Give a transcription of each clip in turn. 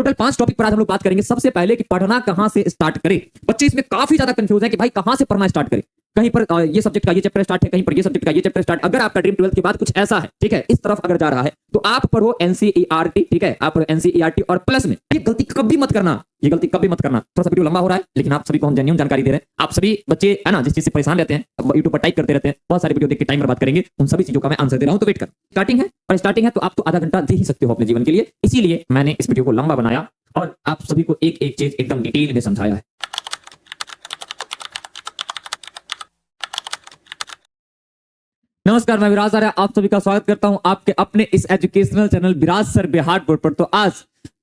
Total 5 topic पर आज हम लोग बात करेंगे। सबसे पहले कि पढ़ना कहां से स्टार्ट करें। बच्चे इसमें काफी ज्यादा कंफ्यूज है कि भाई कहां से पढ़ना स्टार्ट करें। कहीं पर ये सब्जेक्ट का ये चैप्टर स्टार्ट है, कहीं पर ये सब्जेक्ट का ये चैप्टर स्टार्ट। अगर आपका ड्रीम 12th के बाद कुछ ऐसा है, ठीक है, इस तरफ अगर जा रहा है तो आप पढ़ो एनसीईआरटी, ठीक है, आप एनसीईआरटी और प्लस में ये गलती कभी मत करना, ये गलती कभी मत करना। थोड़ा सा वीडियो लंबा हो रहा है लेकिन आप सभी को हम जेन्युइन जानकारी दे रहे हैं। आप सभी बच्चे है ना जिस चीज से परेशान रहते हैं, यूट्यूब पर टाइप करते रहते हैं, बहुत सारी वीडियो देख के टाइम बर्बाद करेंगे, उन सभी चीजों का मैं आंसर दे रहा हूं। तो वेट कर, स्टार्टिंग है और स्टार्टिंग है तो आप तो आधा घंटा दे ही सकते हो अपने जीवन के लिए, इसीलिए मैंने इस वीडियो को लंबा बनाया और आप सभी को एक एक चीज एकदम डिटेल में समझाया है। नमस्कार, मैं विराज आर्य आप सभी का स्वागत करता हूं आपके अपने इस एजुकेशनल चैनल विराज सर बिहार बोर्ड पर। तो आज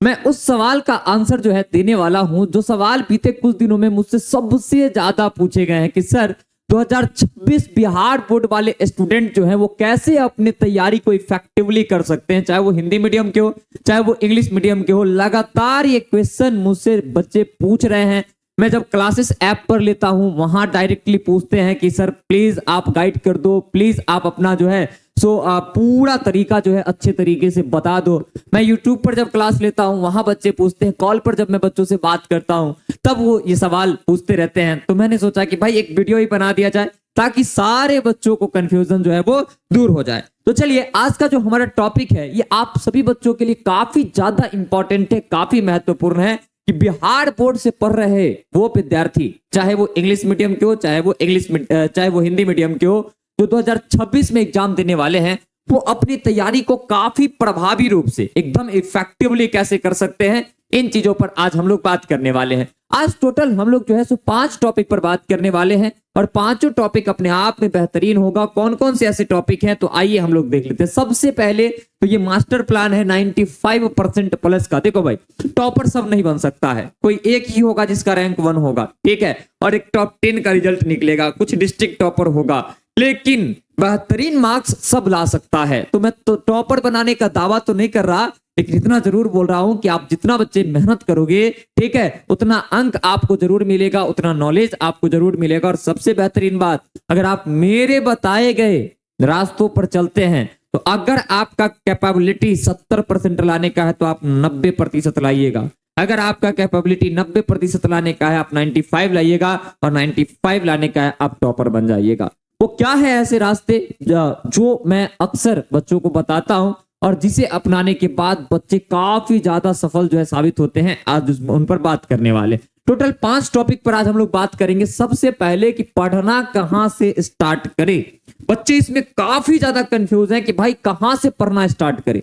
मैं उस सवाल का आंसर जो है देने वाला हूं जो सवाल बीते कुछ दिनों में मुझसे सबसे ज्यादा पूछे गए हैं कि सर 2026 बिहार बोर्ड वाले स्टूडेंट जो हैं वो कैसे अपनी तैयारी को इफेक्टिवली कर सकते हैं, चाहे वो हिंदी मीडियम के हो चाहे वो इंग्लिश मीडियम के हो। लगातार ये क्वेश्चन मुझसे बच्चे पूछ रहे हैं। मैं जब क्लासेस ऐप पर लेता हूं वहां डायरेक्टली पूछते हैं कि सर प्लीज आप गाइड कर दो, प्लीज आप अपना जो है पूरा तरीका जो है अच्छे तरीके से बता दो। मैं यूट्यूब पर जब क्लास लेता हूं वहां बच्चे पूछते हैं, कॉल पर जब मैं बच्चों से बात करता हूं तब वो ये सवाल पूछते रहते हैं। तो मैंने सोचा कि भाई एक वीडियो ही बना दिया जाए ताकि सारे बच्चों को कंफ्यूजन जो है वो दूर हो जाए। तो चलिए आज का जो हमारा टॉपिक है ये आप सभी बच्चों के लिए काफी ज्यादा इंपॉर्टेंट है, काफी महत्वपूर्ण है कि बिहार बोर्ड से पढ़ रहे वो विद्यार्थी, चाहे वो इंग्लिश मीडियम के हो चाहे वो हिंदी मीडियम के हो, जो 2026 में एग्जाम देने वाले हैं वो अपनी तैयारी को काफी प्रभावी रूप से एकदम इफेक्टिवली कैसे कर सकते हैं, इन चीजों पर आज हम लोग बात करने वाले हैं। आज टोटल हम लोग जो है 5 टॉपिक पर बात करने वाले हैं और पांचों टॉपिक अपने आप में बेहतरीन होगा। कौन कौन से ऐसे टॉपिक हैं तो आइए हम लोग देख लेते हैं। सबसे पहले तो ये मास्टर प्लान है 95% प्लस का। देखो भाई, टॉपर सब नहीं बन सकता है, कोई एक ही होगा जिसका रैंक 1 होगा, ठीक है, और एक टॉप 10 का रिजल्ट निकलेगा, कुछ डिस्ट्रिक्ट टॉपर होगा, लेकिन बेहतरीन मार्क्स सब ला सकता है। तो मैं तो टॉपर बनाने का दावा तो नहीं कर रहा, लेकिन इतना जरूर बोल रहा हूं कि आप जितना बच्चे मेहनत करोगे, ठीक है, उतना अंक आपको जरूर मिलेगा, उतना नॉलेज आपको जरूर मिलेगा। और सबसे बेहतरीन बात, अगर आप मेरे बताए गए रास्तों पर चलते हैं तो अगर आपका कैपेबिलिटी 70% लाने का है तो आप 90% लाइएगा। अगर आपका कैपेबिलिटी 90% लाने का है आप 95 लाइएगा, और 95 लाने का है आप टॉपर बन जाइएगा। वो क्या है ऐसे रास्ते जो मैं अक्सर बच्चों को बताता हूं और जिसे अपनाने के बाद बच्चे काफी ज्यादा सफल जो है साबित होते हैं, आज उन पर बात करने वाले। टोटल 5 टॉपिक पर आज हम लोग बात करेंगे। सबसे पहले कि पढ़ना कहां से स्टार्ट करें। बच्चे इसमें काफी ज्यादा कंफ्यूज हैं कि भाई कहां से पढ़ना स्टार्ट करें।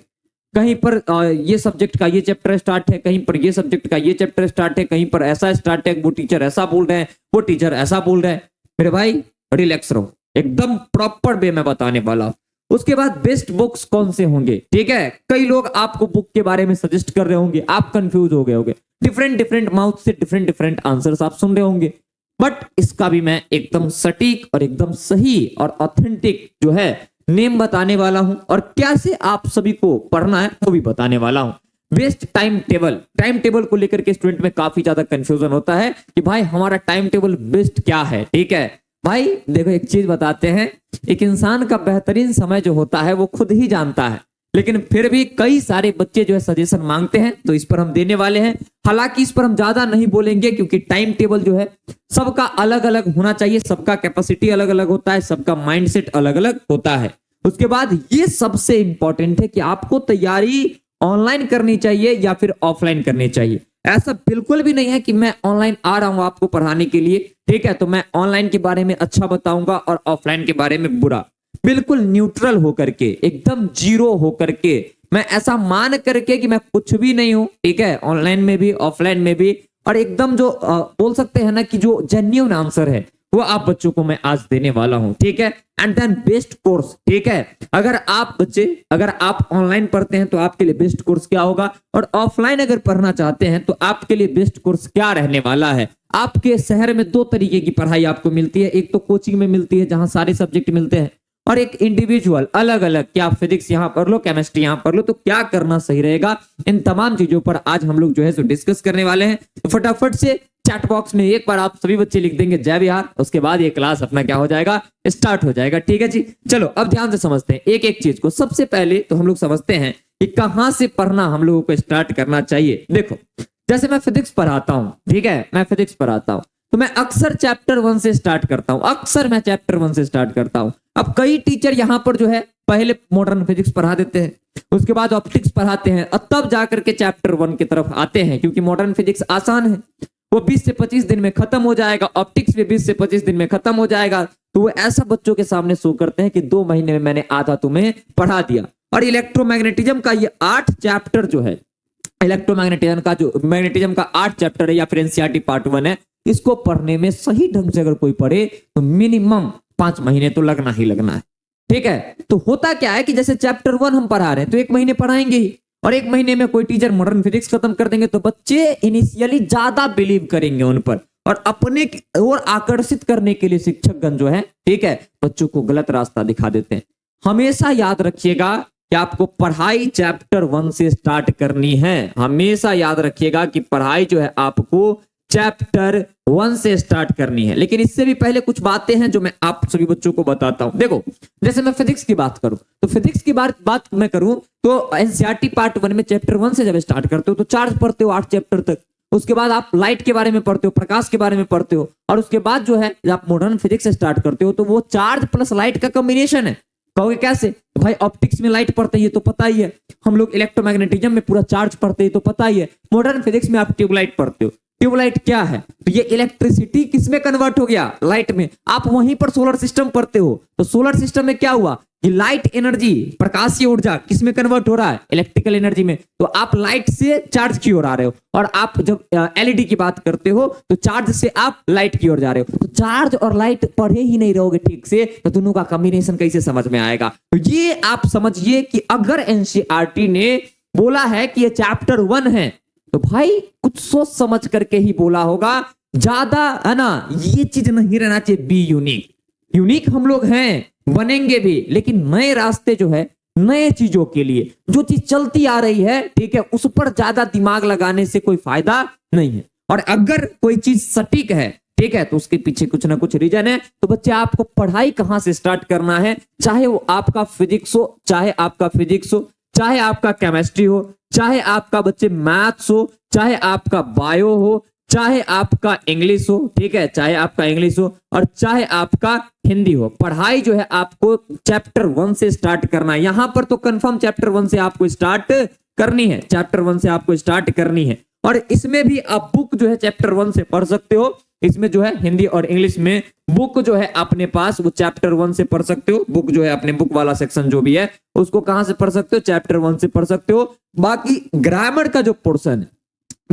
कहीं पर ये सब्जेक्ट का ये चैप्टर स्टार्ट है, कहीं पर ये सब्जेक्ट का ये चैप्टर स्टार्ट है, कहीं पर ऐसा स्टार्ट है, वो टीचर ऐसा बोल रहे हैं, वो टीचर ऐसा बोल रहे हैं। मेरे भाई रिलैक्स रहो, एकदम प्रॉपर वे में बताने वाला। उसके बाद बेस्ट बुक्स कौन से होंगे, ठीक है। कई लोग आपको बुक के बारे में सजेस्ट कर रहे होंगे, आप कंफ्यूज हो गए होंगे, डिफरेंट माउथ से डिफरेंट आंसर्स आप सुन रहे होंगे, बट इसका भी मैं एकदम सटीक और एकदम सही और ऑथेंटिक जो है नेम बताने वाला हूं, और कैसे आप सभी को पढ़ना है वो भी बताने वाला हूं। बेस्ट टाइम टेबल को लेकर के स्टूडेंट में काफी ज्यादा कंफ्यूजन होता है कि भाई हमारा टाइम टेबल बेस्ट क्या है, ठीक है। भाई देखो एक चीज बताते हैं, एक इंसान का बेहतरीन समय जो होता है वो खुद ही जानता है, लेकिन फिर भी कई सारे बच्चे जो है सजेशन मांगते हैं, तो इस पर हम देने वाले हैं। हालांकि इस पर हम ज्यादा नहीं बोलेंगे क्योंकि टाइम टेबल जो है सबका अलग अलग होना चाहिए, सबका कैपेसिटी अलग अलग होता है, सबका माइंडसेट अलग अलग होता है। उसके बाद ये सबसे इंपॉर्टेंट है कि आपको तैयारी ऑनलाइन करनी चाहिए या फिर ऑफलाइन करनी चाहिए। ऐसा बिल्कुल भी नहीं है कि मैं ऑनलाइन आ रहा हूं आपको पढ़ाने के लिए, ठीक है, तो मैं ऑनलाइन के बारे में अच्छा बताऊंगा और ऑफलाइन के बारे में बुरा। बिल्कुल न्यूट्रल होकर के, एकदम जीरो होकर के, मैं ऐसा मान करके कि मैं कुछ भी नहीं हूं, ठीक है, ऑनलाइन में भी ऑफलाइन में भी, और एकदम जो बोल सकते हैं ना कि जो जेन्युइन आंसर है वो आप बच्चों को मैं आज देने वाला हूं, ठीक है। एंड देन बेस्ट कोर्स, ठीक है, अगर आप ऑनलाइन पढ़ते हैं तो आपके लिए बेस्ट कोर्स क्या होगा, और ऑफलाइन अगर पढ़ना चाहते हैं तो आपके लिए बेस्ट कोर्स क्या रहने वाला है। आपके शहर में 2 तरीके की पढ़ाई आपको मिलती है, एक तो कोचिंग में मिलती है जहां सारे सब्जेक्ट मिलते हैं, और एक इंडिविजुअल अलग अलग, क्या आप फिजिक्स यहां पढ़ लो, केमिस्ट्री यहां पढ़ लो, तो क्या करना सही रहेगा। इन तमाम चीजों पर आज हम लोग जो है डिस्कस करने वाले हैं। तो फटाफट से चैट बॉक्स में एक बार आप सभी बच्चे लिख देंगे जय बिहार, उसके बाद ये क्लास अपना क्या हो जाएगा, स्टार्ट हो जाएगा। ठीक है जी, चलो अब ध्यान से समझते हैं एक एक चीज को। सबसे पहले तो हम लोग समझते हैं कि कहां से पढ़ना हम लोगों को स्टार्ट करना चाहिए। देखो, जैसे मैं फिजिक्स पढ़ाता हूं, ठीक है, मैं फिजिक्स पढ़ाता हूं तो मैं अक्सर चैप्टर 1 से स्टार्ट करता हूं, अक्सर मैं चैप्टर 1 से स्टार्ट करता हूं। अब कई टीचर यहां पर जो है पहले मॉडर्न फिजिक्स पढ़ा देते हैं, उसके बाद ऑप्टिक्स पढ़ाते हैं और तब जाकर के चैप्टर 1 की तरफ आते हैं, क्योंकि मॉडर्न फिजिक्स आसान है, वो 20 से 25 दिन में खत्म हो जाएगा, ऑप्टिक्स भी 20 से 25 दिन में खत्म हो जाएगा। तो वो ऐसा बच्चों के सामने शो करते हैं कि 2 महीने में मैंने आधा तुम्हें पढ़ा दिया। और इलेक्ट्रोमैग्नेटिज्म का ये 8 चैप्टर जो है, मैग्नेटिज्म का 8 चैप्टर है या फिर एनसीईआरटी पार्ट 1 है, इसको पढ़ने में सही ढंग से अगर कोई पढ़े तो मिनिमम 5 महीने तो लगना ही लगना है। ठीक है, तो होता क्या है कि जैसे चैप्टर 1 हम पढ़ा रहे हैं तो 1 महीने पढ़ाएंगे ही, और 1 महीने में कोई टीचर मॉडर्न फिजिक्स खत्म कर देंगे तो बच्चे इनिशियली ज्यादा बिलीव करेंगे उन पर, और अपने और आकर्षित करने के लिए शिक्षकगण जो है, ठीक है, बच्चों को गलत रास्ता दिखा देते हैं। हमेशा याद रखिएगा कि आपको पढ़ाई चैप्टर 1 से स्टार्ट करनी है। हमेशा याद रखिएगा कि पढ़ाई जो है आपको चैप्टर 1 से स्टार्ट करनी है। लेकिन इससे भी पहले कुछ बातें हैं जो मैं आप सभी बच्चों को बताता हूं। देखो, जैसे मैं फिजिक्स की बात करूं तो फिजिक्स की बात मैं करूं तो एनसीईआरटी पार्ट 1 में चैप्टर 1 से जब स्टार्ट करते हो तो चार्ज पढ़ते हो 8 चैप्टर तक, उसके बाद आप लाइट के बारे में पढ़ते हो, प्रकाश के बारे में पढ़ते हो, और उसके बाद जो है आप मॉडर्न फिजिक्स स्टार्ट करते हो तो वो चार्ज प्लस लाइट का कॉम्बिनेशन है। कहोगे कैसे? भाई ऑप्टिक्स में लाइट पढ़ते हैं तो पता ही है, हम लोग इलेक्ट्रोमैग्नेटिज्म में पूरा चार्ज पढ़ते हैं तो पता ही है, मॉडर्न फिजिक्स में आप ट्यूबलाइट पढ़ते हो। ट्यूबलाइट क्या है? तो ये इलेक्ट्रिसिटी किसमें कन्वर्ट हो गया? लाइट में। आप वहीं पर सोलर सिस्टम पढ़ते हो तो सोलर सिस्टम में क्या हुआ कि लाइट एनर्जी, प्रकाशीय ऊर्जा किसमें कन्वर्ट हो रहा है? इलेक्ट्रिकल एनर्जी में। तो आप लाइट से चार्ज की ओर आ रहे हो, और आप जब एलईडी की बात करते हो तो चार्ज से आप लाइट की ओर जा रहे हो। तो चार्ज और लाइट पढ़े ही नहीं रहोगे ठीक से तो दोनों का कॉम्बिनेशन कैसे समझ में आएगा? तो ये आप समझिए कि अगर एनसीईआरटी ने बोला है कि ये चैप्टर 1 है तो भाई कुछ सोच समझ करके ही बोला होगा, ज्यादा है ना, ये चीज नहीं रहना चाहिए। बी यूनिक, यूनिक हम लोग हैं, बनेंगे भी, लेकिन नए रास्ते जो है, नए चीजों के लिए जो चीज चलती आ रही है, ठीक है, उस पर ज्यादा दिमाग लगाने से कोई फायदा नहीं है। और अगर कोई चीज सटीक है, ठीक है, तो उसके पीछे कुछ ना कुछ रीजन है। तो बच्चे आपको पढ़ाई कहां से स्टार्ट करना है, चाहे वो आपका फिजिक्स हो, चाहे आपका फिजिक्स हो, चाहे आपका केमिस्ट्री हो, चाहे आपका बच्चे मैथ्स हो, चाहे आपका बायो हो, चाहे आपका इंग्लिश हो, ठीक है, चाहे आपका इंग्लिश हो, और चाहे आपका हिंदी हो, पढ़ाई जो है आपको चैप्टर 1 से स्टार्ट करना है। यहां पर तो कंफर्म चैप्टर 1 से आपको स्टार्ट करनी है, चैप्टर 1 से आपको स्टार्ट करनी है। और इसमें भी आप बुक जो है चैप्टर 1 से पढ़ सकते हो। इसमें जो है हिंदी और इंग्लिश में बुक जो है अपने पास वो चैप्टर 1 से पढ़ सकते हो। बुक जो है अपने बुक वाला सेक्शन जो भी है उसको कहां से पढ़ सकते हो? चैप्टर 1 से पढ़ सकते हो। बाकी ग्रामर का जो पोर्शन है,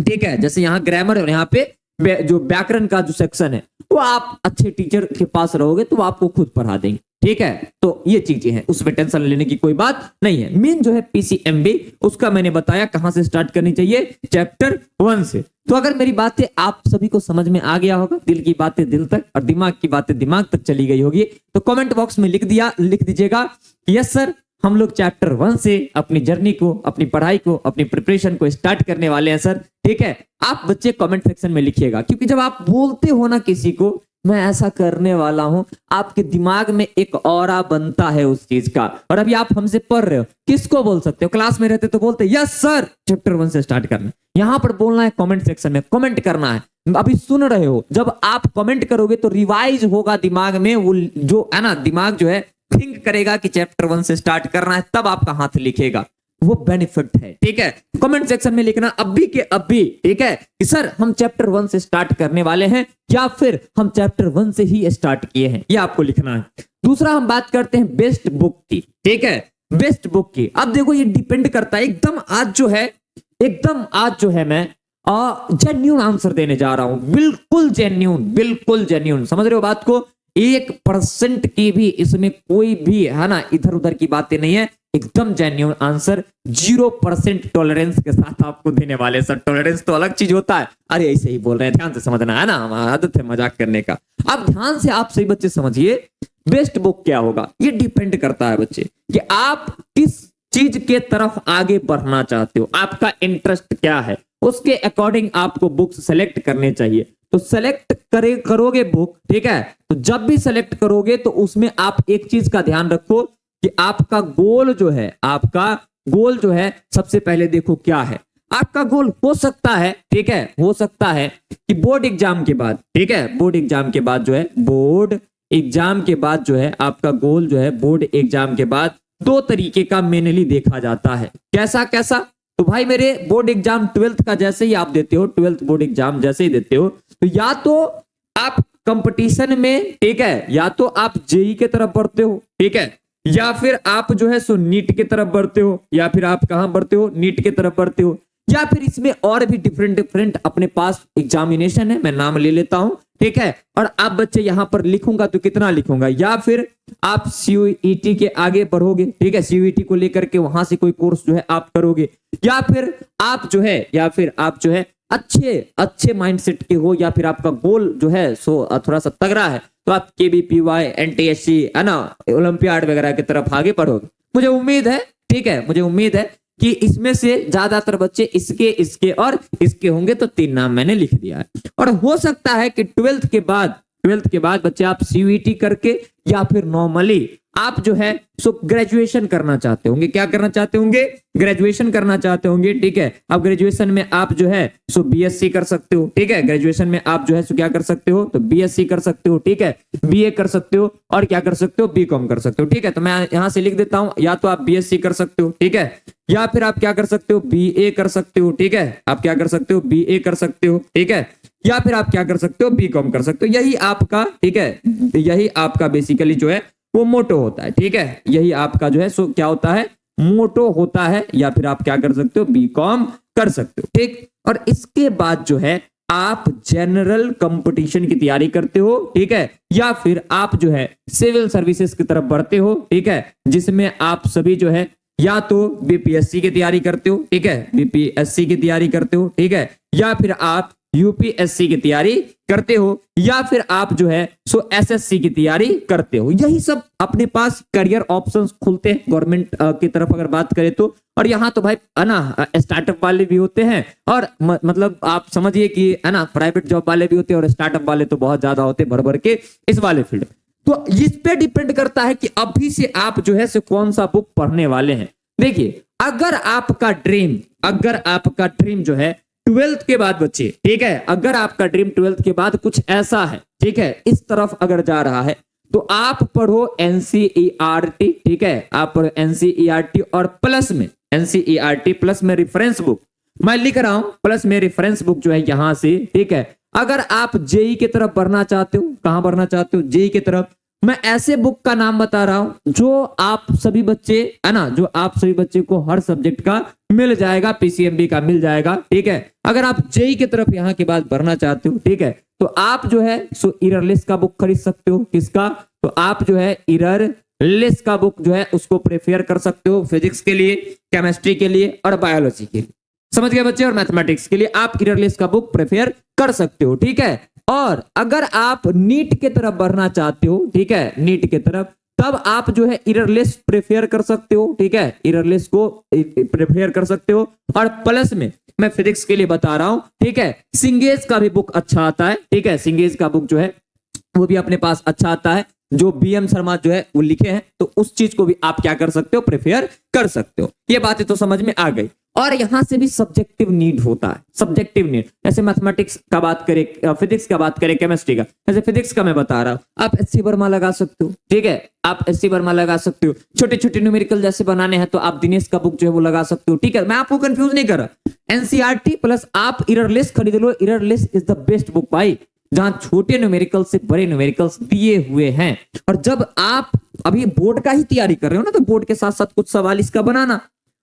ठीक है, जैसे यहाँ ग्रामर और यहाँ पे जो व्याकरण का जो सेक्शन है वो आप अच्छे टीचर के पास रहोगे तो वो आपको खुद पढ़ा देंगे, ठीक है। तो ये चीजें हैं, उसमें टेंशन लेने की कोई बात नहीं है। मेन जो है पीसीएमबी, उसका मैंने बताया कहां से स्टार्ट करनी चाहिए, चैप्टर 1 से। तो अगर मेरी बातें आप सभी को समझ में आ गया होगा, दिल की बातें दिल तक और दिमाग की बातें दिमाग तक चली गई होगी, तो कमेंट बॉक्स में लिख दीजिएगा यस सर, हम लोग चैप्टर 1 से अपनी जर्नी को, अपनी पढ़ाई को, अपनी प्रिपरेशन को स्टार्ट करने वाले हैं सर, ठीक है। आप बच्चे कमेंट सेक्शन में लिखिएगा, क्योंकि जब आप बोलते हो ना किसी को मैं ऐसा करने वाला हूं, आपके दिमाग में एक ऑरा बनता है उस चीज का। और अभी आप हमसे पढ़ रहे हो, किसको बोल सकते हो? क्लास में रहते तो बोलते यस सर चैप्टर 1 से स्टार्ट करना। यहां पर बोलना है कमेंट सेक्शन में, कमेंट करना है। अभी सुन रहे हो, जब आप कमेंट करोगे तो रिवाइज होगा दिमाग में, वो जो है ना, दिमाग जो है थिंक करेगा कि चैप्टर 1 से स्टार्ट करना है, तब आपका हाथ लिखेगा, वो बेनिफिट है, ठीक है। कमेंट सेक्शन में लिखना अभी के अभी, ठीक है, कि सर हम चैप्टर 1 से स्टार्ट करने वाले हैं या फिर हम चैप्टर 1 से ही स्टार्ट किए हैं, ये आपको लिखना है। दूसरा हम बात करते हैं बेस्ट बुक की, ठीक है, बेस्ट बुक की। अब देखो ये डिपेंड करता है, एकदम आज जो है मैं जेन्युइन आंसर देने जा रहा हूं, बिल्कुल जेन्युइन, समझ रहे हो बात को? 1% की भी इसमें कोई भी है ना इधर उधर की बातें नहीं है, एकदम जेन्युइन आंसर, 0% टॉलरेंस के साथ आपको देने वाले। सर टॉलरेंस तो अलग चीज होता है, अरे ऐसे ही बोल रहे हैं, ध्यान से समझना है ना, हमारी आदत है मजाक करने का। अब ध्यान से आप सही बच्चे समझिए, बेस्ट बुक क्या होगा, ये डिपेंड करता है बच्चे कि आप किस चीज के तरफ आगे बढ़ना चाहते हो, आपका इंटरेस्ट क्या है, उसके अकॉर्डिंग आपको बुक्स सेलेक्ट करने चाहिए। तो सेलेक्ट करोगे बुक, ठीक है, तो जब भी सेलेक्ट करोगे तो उसमें आप एक चीज का ध्यान रखो कि आपका गोल जो है सबसे पहले देखो क्या है। आपका गोल हो सकता है, ठीक है, हो सकता है कि बोर्ड एग्जाम के बाद, ठीक है, बोर्ड एग्जाम के बाद जो है आपका गोल जो है बोर्ड एग्जाम के बाद दो तरीके का मेनली देखा जाता है। कैसा कैसा? तो भाई मेरे बोर्ड एग्जाम 12th का जैसे ही आप देते हो, 12th बोर्ड एग्जाम जैसे ही देते हो, तो या तो आप कंपटीशन में, ठीक है, या तो आप जेई के तरफ बढ़ते हो, ठीक है, या फिर आप जो है सो नीट की तरफ बढ़ते हो, या फिर आप कहां बढ़ते हो, नीट की तरफ बढ़ते हो, या फिर इसमें और भी डिफरेंट अपने पास एग्जामिनेशन है, मैं नाम ले लेता हूं, ठीक है, और आप बच्चे यहां पर लिखूंगा तो कितना लिखूंगा, या फिर आप सीयूईटी के आगे बढ़ोगे, ठीक है, सीयूईटी को लेकर के वहां से कोई कोर्स जो है आप करोगे, या फिर आप जो है अच्छे माइंडसेट के हो, या फिर आपका गोल जो है सो थोड़ा सा तगड़ा है, तो आप केबीपीवाई, एनटीएससी, है ना, ओलंपियाड वगैरह की तरफ आगे बढ़ोगे। मुझे उम्मीद है, ठीक है, मुझे उम्मीद है कि इसमें से ज्यादातर बच्चे इसके और इसके होंगे, तो 3 नाम मैंने लिख दिया है। और हो सकता है कि 12th के बाद बच्चे आप सीयूईटी करके या फिर नॉर्मली आप जो है सो ग्रेजुएशन करना चाहते होंगे। क्या करना चाहते होंगे? ग्रेजुएशन करना चाहते होंगे, ठीक है। अब ग्रेजुएशन में आप जो है सो बीएससी कर सकते हो, ठीक है, ग्रेजुएशन में आप जो है सो क्या कर सकते हो, तो बीएससी कर सकते हो, ठीक है, बीए कर सकते हो, और क्या कर सकते हो, बीकॉम कर सकते हो, ठीक है। तो मैं यहां से लिख देता हूं, या तो आप बीएससी कर सकते हो, ठीक है, या फिर आप क्या कर सकते हो, बीए कर सकते हो, ठीक है, आप क्या कर सकते हो, बीए कर सकते हो, ठीक है, या फिर आप क्या कर सकते हो, बीकॉम कर सकते हो। यही आपका, ठीक है, यही आपका बेसिकली जो है वो मोटो होता है, ठीक है, यही आपका जो है सो क्या होता है, मोटो होता है। या फिर आप क्या कर सकते हो, बीकॉम कर सकते हो, ठीक। और इसके बाद जो है आप जनरल कंपटीशन की तैयारी करते हो, ठीक है, या फिर आप जो है सिविल सर्विसेज की तरफ बढ़ते हो, ठीक है, जिसमें आप सभी जो है या तो बीपीएससी की तैयारी करते हो, ठीक है, बीपीएससी की तैयारी करते हो, ठीक है, या फिर आप यूपीएससी की तैयारी करते हो, या फिर आप जो है सो एसएससी की तैयारी करते हो। यही सब अपने पास करियर ऑप्शंस खुलते हैं गवर्नमेंट की तरफ अगर बात करें तो। और यहाँ तो भाई है ना स्टार्टअप वाले भी होते हैं, और मतलब आप समझिए कि है ना प्राइवेट जॉब वाले भी होते हैं, और स्टार्टअप वाले तो बहुत ज्यादा होते हैं भर भर के इस वाले फील्ड। तो इस पे डिपेंड करता है कि अभी से आप जो है सो कौन सा बुक पढ़ने वाले हैं। देखिए, अगर आपका ड्रीम जो है 12th के बाद बच्चे, ठीक है, अगर आपका ड्रीम 12th के बाद कुछ ऐसा है, ठीक है, इस तरफ अगर जा रहा है, तो आप पढ़ो एनसीईआरटी, ठीक है, आप पढ़ो एनसीईआरटी, और प्लस में एनसीईआरटी प्लस में रेफरेंस बुक मैं लिख रहा हूं, प्लस में रेफरेंस बुक जो है यहां से, ठीक है। अगर आप जेई की तरफ बढ़ना चाहते हो, कहां बढ़ना चाहते हो, जेई की तरफ, मैं ऐसे बुक का नाम बता रहा हूं जो आप सभी बच्चे, है ना, जो आप सभी बच्चे को हर सब्जेक्ट का मिल जाएगा, पीसीएमबी का मिल जाएगा, ठीक है। अगर आप जेई की तरफ यहां के बाद बढ़ना चाहते हो, ठीक है, तो आप जो है सो इररलेस का बुक खरीद सकते हो। किसका? तो आप जो है इररलेस का बुक जो है उसको प्रेफर कर सकते हो फिजिक्स के लिए, केमिस्ट्री के लिए और बायोलॉजी के लिए, समझ गए बच्चे, और मैथमेटिक्स के लिए आप इररलेस का बुक प्रेफर कर सकते हो, ठीक है। और अगर आप नीट की तरफ बढ़ना चाहते हो, ठीक है, नीट की तरफ, तब आप जो है इररलेस प्रेफर कर सकते हो, ठीक है, इररलेस को प्रेफर कर सकते हो। और प्लस में मैं फिजिक्स के लिए बता रहा हूं, ठीक है, सिंगेज का भी बुक अच्छा आता है, ठीक है, सिंगेज का बुक जो है वो भी अपने पास अच्छा आता है, जो बीएम शर्मा जो है वो लिखे हैं, तो उस चीज को भी आप क्या कर सकते हो, प्रेफर कर सकते हो। ये बातें तो समझ में आ गई। और यहां से भी सब्जेक्टिव नीड होता है, सब्जेक्टिव नीड, जैसे मैथमेटिक्स का बात करें, फिजिक्स का बात करें, केमिस्ट्री का, जैसे फिजिक्स का मैं बता रहा हूं, आप एचसी वर्मा लगा सकते हो, ठीक है, आप एचसी वर्मा लगा सकते हो। छोटे छोटे न्यूमेरिकल जैसे बनाने हैं तो आप दिनेश का बुक जो है वो लगा सकते हो, ठीक है। मैं आपको कंफ्यूज नहीं कर रहा, एनसीईआरटी प्लस आप इररलेस खरीद लो, इररलेस इज द बेस्ट बुक भाई, जहां छोटे न्यूमेरिकल से बड़े न्यूमेरिकल्स दिए हुए हैं। और जब आप अभी बोर्ड का ही तैयारी कर रहे हो ना, तो बोर्ड के साथ साथ कुछ सवाल इसका बनाना,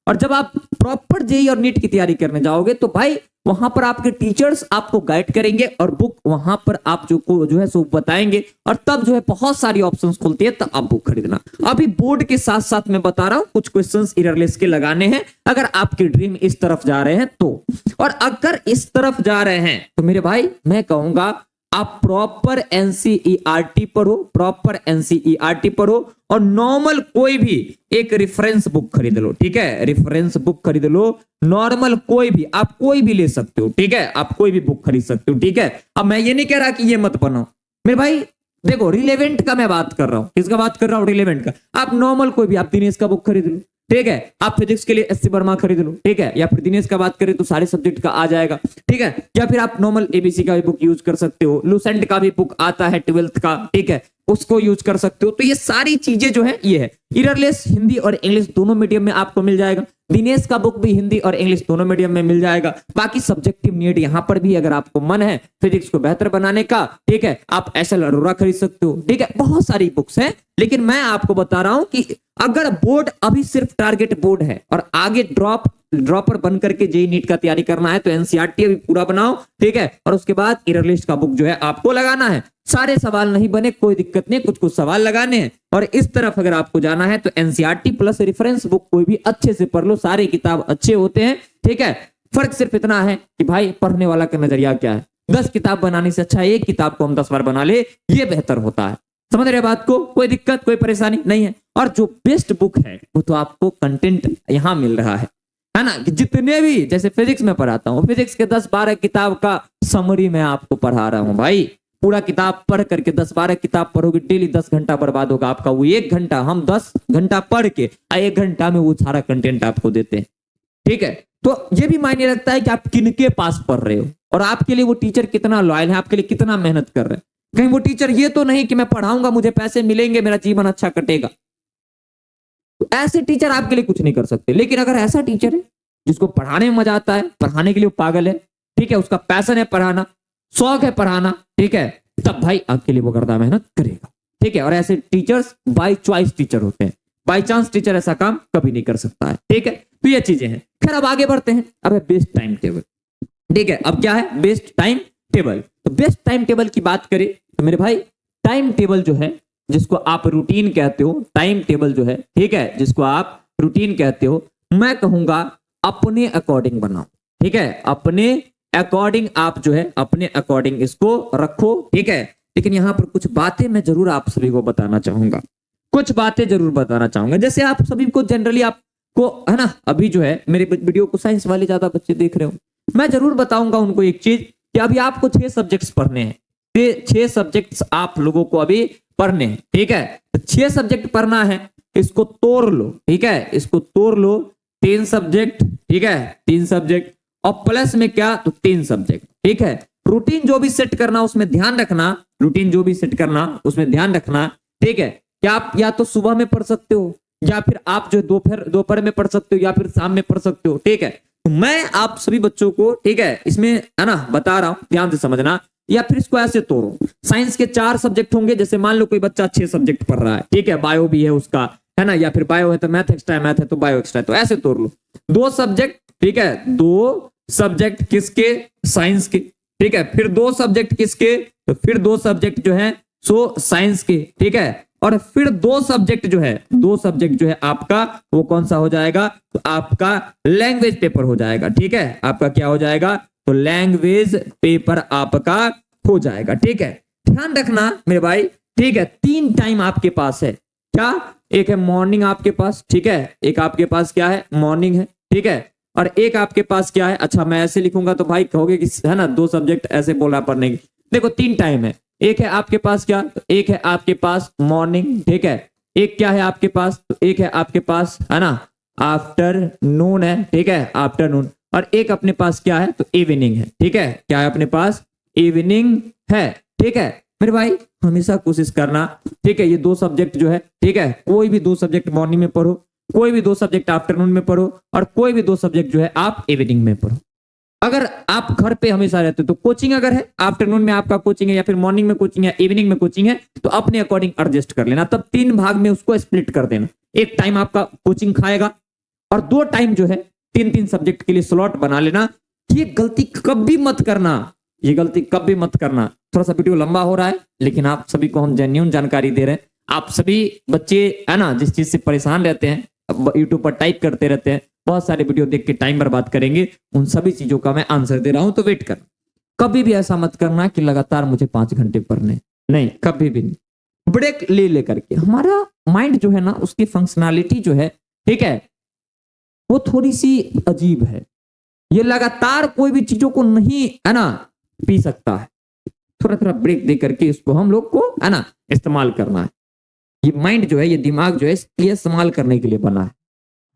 और जब आप प्रॉपर जेई और नीट की तैयारी करने जाओगे तो भाई वहां पर आपके टीचर्स आपको गाइड करेंगे, और बुक वहां पर आप जो है सो बताएंगे, और तब जो है बहुत सारी ऑप्शंस खुलती है, तब आप बुक खरीदना। अभी बोर्ड के साथ साथ मैं बता रहा हूं कुछ क्वेश्चंस इररलेस के लगाने हैं, अगर आपके ड्रीम इस तरफ जा रहे हैं तो। और अगर इस तरफ जा रहे हैं तो मेरे भाई मैं कहूंगा आप प्रॉपर एनसीईआरटी पढ़ो, प्रॉपर एनसीईआरटी पढ़ो और नॉर्मल कोई भी एक रेफरेंस बुक खरीद लो, ठीक है, रेफरेंस बुक खरीद लो, नॉर्मल कोई भी, आप कोई भी ले सकते हो, ठीक है, आप कोई भी बुक खरीद सकते हो, ठीक है। अब मैं ये नहीं कह रहा कि ये मत बनाओ मेरे भाई, देखो रिलेवेंट का मैं बात कर रहा हूं, किसका बात कर रहा हूं, रिलेवेंट का। आप नॉर्मल कोई भी, आप दिनेश का बुक खरीद लो, ठीक है, आप फिजिक्स के लिए एससी वर्मा खरीद लो, ठीक है, या फिर दिनेश का बात करें तो सारे सब्जेक्ट का आ जाएगा, ठीक है, या फिर आप नॉर्मल एबीसी का भी बुक यूज कर सकते हो, लूसेंट का भी बुक आता है 12th का, ठीक है, उसको यूज कर सकते हो। तो ये सारी चीजें जो है ये है, इररलेस हिंदी और इंग्लिश दोनों मीडियम में आपको मिल जाएगा। दिनेश का बुक भी हिंदी और इंग्लिश दोनों मीडियम में मिल जाएगा। बाकी सब्जेक्टिव नीड यहाँ पर भी अगर आपको मन है फिजिक्स को बेहतर बनाने का, ठीक है, आप एसएल अरोरा खरीद सकते हो, ठीक है, बहुत सारी बुक्स हैं। लेकिन मैं आपको बता रहा हूं कि अगर बोर्ड अभी सिर्फ टारगेट बोर्ड है और आगे ड्रॉपर बन करके जेईई नीट का तैयारी करना है तो एनसीईआरटी अभी पूरा बनाओ, ठीक है, और उसके बाद एरर लिस्ट का बुक जो है आपको लगाना है। सारे सवाल नहीं बने कोई दिक्कत नहीं, कुछ कुछ सवाल लगाने हैं और इस तरफ अगर आपको जाना है तो एनसीईआरटी प्लस रेफरेंस बुक कोई भी अच्छे से पढ़ लो, सारे किताब अच्छे होते हैं, ठीक है। फर्क सिर्फ इतना है कि भाई पढ़ने वाला का नजरिया क्या है। 10 किताब बनाने से अच्छा एक किताब को हम 10 बार बना ले, ये बेहतर होता है। समझ रहे बात को, कोई दिक्कत कोई परेशानी नहीं है। और जो बेस्ट बुक है वो तो आपको कंटेंट यहां मिल रहा है ना, कि जितने भी, जैसे फिजिक्स में पढ़ाता हूँ, फिजिक्स के 10-12 किताब का समरी मैं आपको पढ़ा रहा हूँ भाई। पूरा किताब पढ़ करके 10-12 किताब पढ़ोगे, डेली 10 घंटा बर्बाद होगा आपका। वो 1 घंटा हम 10 घंटा पढ़ के 1 घंटा में वो सारा कंटेंट आपको देते हैं, ठीक है। तो ये भी मायने रखता है कि आप किनके पास पढ़ रहे हो और आपके लिए वो टीचर कितना लॉयल है, आपके लिए कितना मेहनत कर रहे हैं। कहीं वो टीचर ये तो नहीं कि मैं पढ़ाऊंगा मुझे पैसे मिलेंगे मेरा जीवन अच्छा कटेगा, तो ऐसे टीचर आपके लिए कुछ नहीं कर सकते। लेकिन अगर ऐसा टीचर है जिसको पढ़ाने में मजा आता है, पढ़ाने के लिए वो पागल है, ठीक है, उसका पैशन है पढ़ाना, शौक है पढ़ाना, ठीक है, तब भाई आपके लिए वो गर्दा मेहनत करेगा, ठीक है। और ऐसे टीचर्स बाय चॉइस टीचर होते हैं, बाय चांस टीचर ऐसा काम कभी नहीं कर सकता है, ठीक है। तो ये चीजें हैं। खैर अब आगे बढ़ते हैं। अब है बेस्ट टाइम टेबल, ठीक है। अब क्या है बेस्ट टाइम टेबल, तो बेस्ट टाइम टेबल की बात करें तो मेरे भाई टाइम टेबल जो है, जिसको आप रूटीन कहते हो, टाइम टेबल जो है, ठीक है, जिसको आप रूटीन कहते हो, मैं कहूंगा अपने अकॉर्डिंग बनाओ, ठीक है, अपने अकॉर्डिंग आप जो है अपने अकॉर्डिंग इसको रखो, ठीक है। लेकिन यहां पर कुछ बातें मैं जरूर आप सभी को बताना चाहूंगा, कुछ बातें जरूर बताना चाहूंगा। जैसे आप सभी को जनरली आपको है ना, अभी जो है मेरे वीडियो को साइंस वाले ज्यादा बच्चे देख रहे हो, मैं जरूर बताऊंगा उनको एक चीज कि अभी आपको 6 सब्जेक्ट्स पढ़ने हैं, 6 सब्जेक्ट्स आप लोगों को अभी पढ़ने हैं, ठीक है। 6 सब्जेक्ट पढ़ना है, इसको तोड़ लो, ठीक है, इसको तोड़ लो, 3 सब्जेक्ट, ठीक है, 3 सब्जेक्ट और प्लस में क्या तो 3 सब्जेक्ट, ठीक है। रूटीन जो भी सेट करना उसमें ध्यान रखना, रूटीन जो भी सेट करना उसमें ध्यान रखना, ठीक है। क्या आप या तो सुबह में पढ़ सकते हो या फिर आप जो दोपहर में पढ़ सकते हो या फिर शाम में पढ़ सकते हो, ठीक है। तो मैं आप सभी बच्चों को, ठीक है, इसमें है ना बता रहा हूं, ध्यान से समझना। या फिर इसको ऐसे तोड़ो, साइंस के 4 सब्जेक्ट होंगे, जैसे मान लो कोई बच्चा 6 सब्जेक्ट पढ़ रहा है, ठीक है, बायो भी है उसका, है ना, या फिर बायो है तो मैथ एक्स्ट्रा है, मैथ है तो बायो एक्स्ट्रा है, तो ऐसे तोड़ लो 2 सब्जेक्ट, ठीक है, 2 सब्जेक्ट किसके साइंस के, ठीक है, फिर 2 सब्जेक्ट किसके, तो फिर 2 सब्जेक्ट जो है सो साइंस के, ठीक है, और फिर 2 सब्जेक्ट जो है, 2 सब्जेक्ट जो है आपका वो कौन सा हो जाएगा, तो आपका लैंग्वेज पेपर हो जाएगा, ठीक है, आपका क्या हो जाएगा, तो लैंग्वेज पेपर आपका हो जाएगा, ठीक है। ध्यान रखना मेरे भाई, ठीक है, 3 टाइम आपके पास है, क्या, एक है मॉर्निंग आपके पास, ठीक है, एक आपके पास क्या है मॉर्निंग है, ठीक है, और एक आपके पास क्या है, अच्छा मैं ऐसे लिखूंगा तो भाई कहोगे कि है ना 2 सब्जेक्ट ऐसे बोला पढ़ने की, देखो 3 टाइम है, एक है आपके पास क्या, एक है आपके पास मॉर्निंग, ठीक है, एक क्या है आपके पास, तो एक है आपके पास है ना आफ्टरनून है, ठीक है, आफ्टरनून, और एक अपने पास क्या है तो इवनिंग है, ठीक है, क्या है अपने पास इवनिंग है, ठीक है। मेरे भाई हमेशा कोशिश करना, ठीक है, ये 2 सब्जेक्ट जो है, ठीक है, कोई भी 2 सब्जेक्ट मॉर्निंग में पढ़ो, कोई भी 2 सब्जेक्ट आफ्टरनून में पढ़ो और कोई भी 2 सब्जेक्ट जो है आप इवनिंग में पढ़ो। अगर आप घर पे हमेशा रहते हो तो कोचिंग अगर है, आफ्टरनून में आपका कोचिंग है या फिर मॉर्निंग में कोचिंग है, इवनिंग में कोचिंग है, तो अपने अकॉर्डिंग एडजस्ट कर लेना, तब 3 भाग में उसको स्प्लिट कर देना। एक टाइम आपका कोचिंग खाएगा और 2 टाइम जो है 3-3 सब्जेक्ट के लिए स्लॉट बना लेना। ये गलती कभी मत करना, ये गलती कभी मत करना। थोड़ा सा वीडियो लंबा हो रहा है लेकिन आप सभी को हम जेन्युइन जानकारी दे रहे हैं। आप सभी बच्चे है ना जिस चीज से परेशान रहते हैं, यूट्यूब पर टाइप करते रहते हैं, बहुत सारे वीडियो देख के टाइम बर्बाद करेंगे, उन सभी चीजों का मैं आंसर दे रहा हूं, तो वेट कर। कभी भी ऐसा मत करना कि लगातार मुझे 5 घंटे पढ़ने, नहीं, कभी भी नहीं। ब्रेक ले लेकर के हमारा माइंड जो है ना, उसकी फंक्शनैलिटी जो है, ठीक है, वो थोड़ी सी अजीब है। ये लगातार कोई भी चीजों को नहीं, है ना, पी सकता है। थोड़ा थोड़ा ब्रेक दे करके इसको हम लोग को, है ना, इस्तेमाल करना है। ये माइंड जो है, ये दिमाग जो है, ये इस्तेमाल करने के लिए बना है।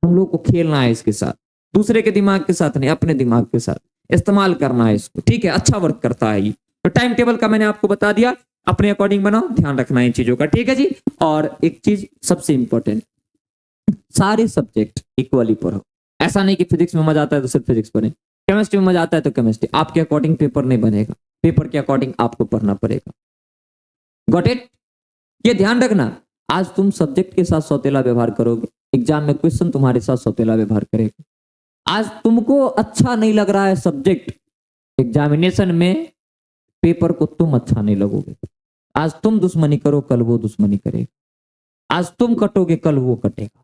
हम लोग को खेलना है इसके साथ, दूसरे के दिमाग के साथ नहीं, अपने दिमाग के साथ इस्तेमाल करना है इसको, ठीक है। अच्छा वर्क करता है ये। तो टाइम टेबल का मैंने आपको बता दिया, अपने अकॉर्डिंग बनाओ, ध्यान रखना है इन चीजों का, ठीक है जी। और एक चीज सबसे इंपॉर्टेंट, सारे सब्जेक्ट इक्वली पढ़ो। ऐसा नहीं कि फिजिक्स में मजा आता है तो सिर्फ फिजिक्स पढ़े, केमिस्ट्री में मजा आता है तो केमिस्ट्री। आपके अकॉर्डिंग पेपर नहीं बनेगा, पेपर के अकॉर्डिंग आपको पढ़ना पड़ेगा। Got it? ये ध्यान रखना, आज तुम सब्जेक्ट के साथ सौतेला व्यवहार करोगे, एग्जाम में क्वेश्चन तुम्हारे साथ सौतेला व्यवहार करेगा। आज तुमको अच्छा नहीं लग रहा है सब्जेक्ट, एग्जामिनेशन में पेपर को तुम अच्छा नहीं लगोगे। आज तुम दुश्मनी करो, कल वो दुश्मनी करेगा। आज तुम कटोगे, कल वो कटेगा।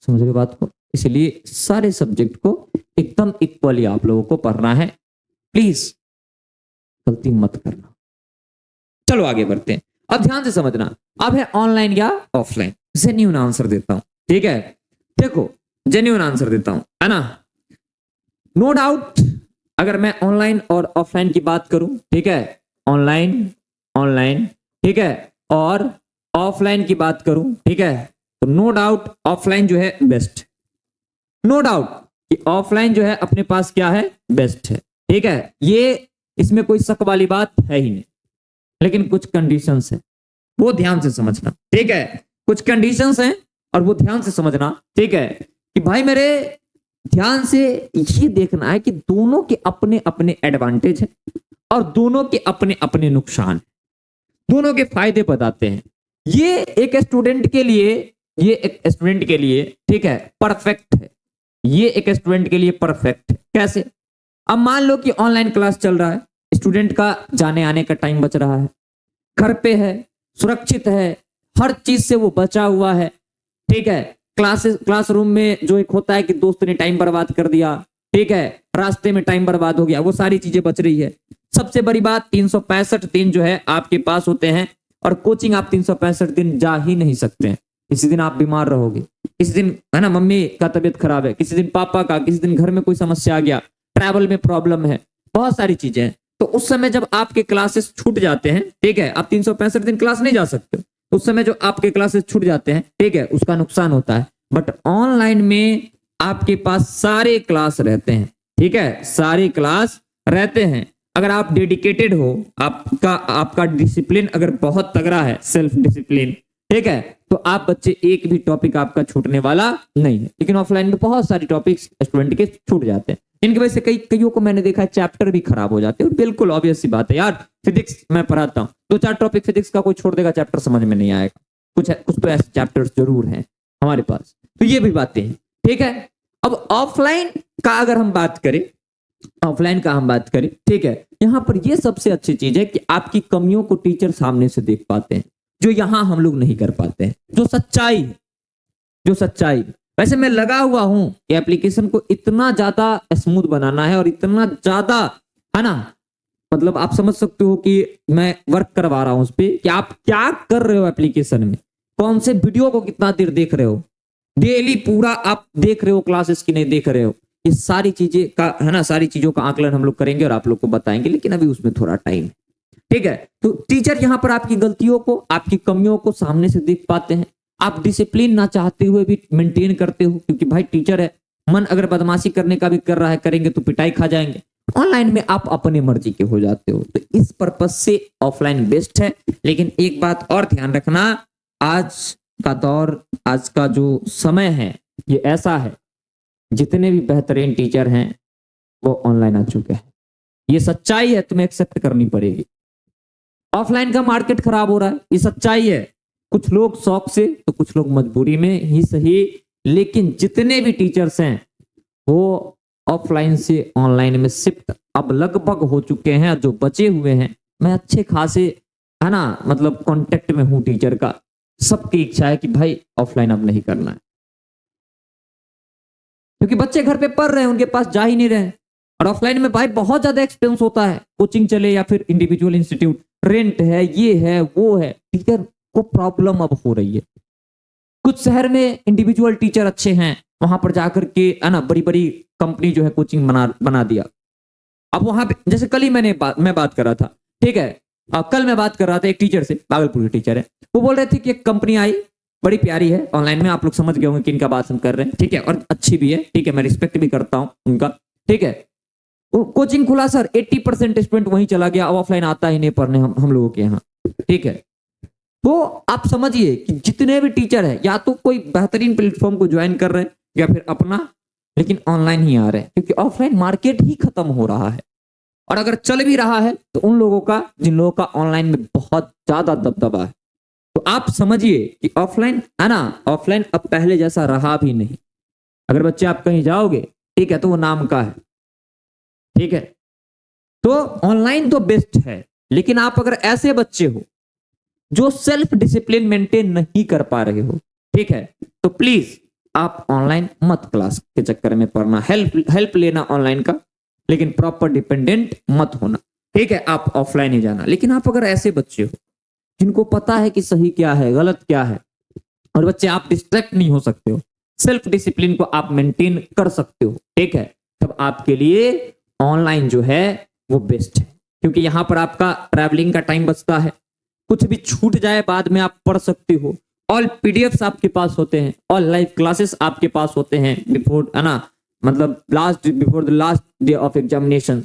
समझ रहे बात को? इसलिए सारे सब्जेक्ट को एकदम इक्वली आप लोगों को पढ़ना है, प्लीज गलती मत करना। चलो आगे बढ़ते हैं। अब ध्यान से समझना, अब है ऑनलाइन या ऑफलाइन। जेन्युइन आंसर देता हूं, ठीक है। देखो, जेन्युइन आंसर देता हूं, है ना। नो डाउट, अगर मैं ऑनलाइन और ऑफलाइन की बात करूं, ठीक है, ऑनलाइन ऑनलाइन, ठीक है, और ऑफलाइन की बात करूं, ठीक है, तो नो डाउट ऑफलाइन जो है बेस्ट। नो डाउट कि ऑफलाइन जो है अपने पास क्या है, बेस्ट है, ठीक है। ये इसमें कोई शक वाली बात है ही नहीं। लेकिन कुछ कंडीशंस हैं, वो ध्यान से समझना, ठीक है। कुछ कंडीशंस हैं और वो ध्यान से समझना, ठीक है, कि भाई मेरे ध्यान से ये देखना है कि दोनों के अपने अपने एडवांटेज हैं और दोनों के अपने अपने नुकसान हैं। दोनों के फायदे बताते हैं। ये एक स्टूडेंट के लिए, ये एक स्टूडेंट के लिए, ठीक है, परफेक्ट है। ये एक स्टूडेंट के लिए परफेक्ट है। कैसे? अब मान लो कि ऑनलाइन क्लास चल रहा है, स्टूडेंट का जाने आने का टाइम बच रहा है, घर पे है, सुरक्षित है, हर चीज से वो बचा हुआ है, ठीक है। क्लासरूम में जो एक होता है कि दोस्त ने टाइम बर्बाद कर दिया, ठीक है, रास्ते में टाइम बर्बाद हो गया, वो सारी चीजें बच रही है। सबसे बड़ी बात, 365 दिन जो है आपके पास होते हैं और कोचिंग आप 365 दिन जा ही नहीं सकते हैं। किसी दिन आप बीमार रहोगे, किसी दिन, है ना, मम्मी का तबीयत खराब है, किसी दिन पापा का, किसी दिन घर में कोई समस्या आ गया, ट्रैवल में प्रॉब्लम है, बहुत सारी चीजें हैं। तो उस समय जब आपके क्लासेस छूट जाते हैं, ठीक है, आप 365 दिन क्लास नहीं जा सकते, उस समय जो आपके क्लासेस छूट जाते हैं, ठीक है, उसका नुकसान होता है। बट ऑनलाइन में आपके पास सारे क्लास रहते हैं, ठीक है, सारे क्लास रहते हैं। अगर आप डेडिकेटेड हो, आपका डिसिप्लिन अगर बहुत तगड़ा है, सेल्फ डिसिप्लिन, ठीक है, तो आप बच्चे एक भी टॉपिक आपका छूटने वाला नहीं है। लेकिन ऑफलाइन में बहुत सारे टॉपिक्स स्टूडेंट के छूट जाते हैं। इनकी वजह से कईयों को मैंने देखा है चैप्टर भी खराब हो जाते हैं। बिल्कुल ऑब्वियस सी बात है यार, फिजिक्स मैं पढ़ाता हूँ, 2-4 टॉपिक फिजिक्स का कोई छोड़ देगा, चैप्टर समझ में नहीं आएगा। कुछ तो ऐसे चैप्टर्स जरूर हैं हमारे पास। तो ये भी बातें हैं, ठीक है। अब ऑफलाइन का अगर हम बात करें, ऑफलाइन का हम बात करें, ठीक है, यहां पर ये सबसे अच्छी चीज है कि आपकी कमियों को टीचर सामने से देख पाते हैं, जो यहां हम लोग नहीं कर पाते हैं। जो सच्चाई है, जो सच्चाई, वैसे मैं लगा हुआ हूं कि एप्लीकेशन को इतना ज्यादा स्मूथ बनाना है और इतना ज्यादा, है ना, मतलब आप समझ सकते हो कि मैं वर्क करवा रहा हूं उस पर कि आप क्या कर रहे हो एप्लीकेशन में, कौन से वीडियो को कितना देर देख रहे हो, डेली पूरा आप देख रहे हो क्लासेस की नहीं देख रहे हो, ये सारी चीजें का, है ना, सारी चीजों का आकलन हम लोग करेंगे और आप लोग को बताएंगे। लेकिन अभी उसमें थोड़ा टाइम है, ठीक है। तो टीचर यहां पर आपकी गलतियों को, आपकी कमियों को सामने से देख पाते हैं। आप डिसिप्लिन ना चाहते हुए भी मेंटेन करते हो, क्योंकि भाई टीचर है, मन अगर बदमाशी करने का भी कर रहा है, करेंगे तो पिटाई खा जाएंगे। ऑनलाइन में आप अपने मर्जी के हो जाते हो, तो इस पर्पज से ऑफलाइन बेस्ट है। लेकिन एक बात और ध्यान रखना, आज का दौर, आज का जो समय है, ये ऐसा है, जितने भी बेहतरीन टीचर हैं वो ऑनलाइन आ चुके हैं। ये सच्चाई है, तुम्हें एक्सेप्ट करनी पड़ेगी। ऑफलाइन का मार्केट खराब हो रहा है, ये सच्चाई है। कुछ लोग शौक से तो कुछ लोग मजबूरी में ही सही, लेकिन जितने भी टीचर्स हैं वो ऑफलाइन से ऑनलाइन में शिफ्ट अब लगभग हो चुके हैं। जो बचे हुए हैं, मैं अच्छे खासे, है ना, मतलब कांटेक्ट में हूं टीचर का, सबकी इच्छा है कि भाई ऑफलाइन अब नहीं करना है, क्योंकि बच्चे घर पे पढ़ रहे हैं, उनके पास जा ही नहीं रहे हैं। और ऑफलाइन में भाई बहुत ज्यादा एक्सपेंस होता है, कोचिंग चले या फिर इंडिविजुअल इंस्टीट्यूट, रेंट है, ये है वो है, टीचर को प्रॉब्लम अब हो रही है। कुछ शहर में इंडिविजुअल टीचर अच्छे हैं, वहां पर जाकर के है ना बड़ी बड़ी कंपनी जो है कोचिंग बना दिया। अब वहां पे जैसे कल ही मैं बात कर रहा था, ठीक है, कल मैं बात कर रहा था एक टीचर से, भागलपुर के टीचर है, वो बोल रहे थे कि एक कंपनी आई, बड़ी प्यारी है, ऑनलाइन में आप लोग समझ गए होंगे किनका बात हम कर रहे हैं, ठीक है, और अच्छी भी है, ठीक है, मैं रिस्पेक्ट भी करता हूं उनका, ठीक है। कोचिंग खुला सर, 80% स्टूडेंट वहीं चला गया, अब ऑफलाइन आता ही नहीं पढ़ने हम लोगों के यहाँ, ठीक है। तो आप समझिए कि जितने भी टीचर है या तो कोई बेहतरीन प्लेटफॉर्म को ज्वाइन कर रहे हैं या फिर अपना, लेकिन ऑनलाइन ही आ रहे हैं, क्योंकि ऑफलाइन मार्केट ही खत्म हो रहा है। और अगर चल भी रहा है तो उन लोगों का जिन लोगों का ऑनलाइन में बहुत ज्यादा दबदबा है। तो आप समझिए कि ऑफलाइन है ना, ऑफलाइन अब पहले जैसा रहा भी नहीं। अगर बच्चे आप कहीं जाओगे, ठीक है, तो वो नाम का है, ठीक है। तो ऑनलाइन तो बेस्ट है, लेकिन आप अगर ऐसे बच्चे हो जो सेल्फ डिसिप्लिन मेंटेन नहीं कर पा रहे हो, ठीक है, तो प्लीज आप ऑनलाइन मत क्लास के चक्कर में पढ़ना, हेल्प लेना ऑनलाइन का, लेकिन प्रॉपर डिपेंडेंट मत होना, ठीक है, आप ऑफलाइन ही जाना। लेकिन आप अगर ऐसे बच्चे हो जिनको पता है कि सही क्या है गलत क्या है, और बच्चे आप डिस्ट्रैक्ट नहीं हो सकते हो, सेल्फ डिसिप्लिन को आप मेंटेन कर सकते हो, ठीक है, तब आपके लिए ऑनलाइन जो है वो बेस्ट है। क्योंकि यहां पर आपका ट्रैवलिंग का टाइम बचता है, कुछ भी छूट जाए बाद में आप पढ़ सकते हो, ऑल पीडीएफ्स आपके पास होते हैं, ऑल लाइव क्लासेस आपके पास होते हैं बिफोर, है ना, मतलब before the last day of examination.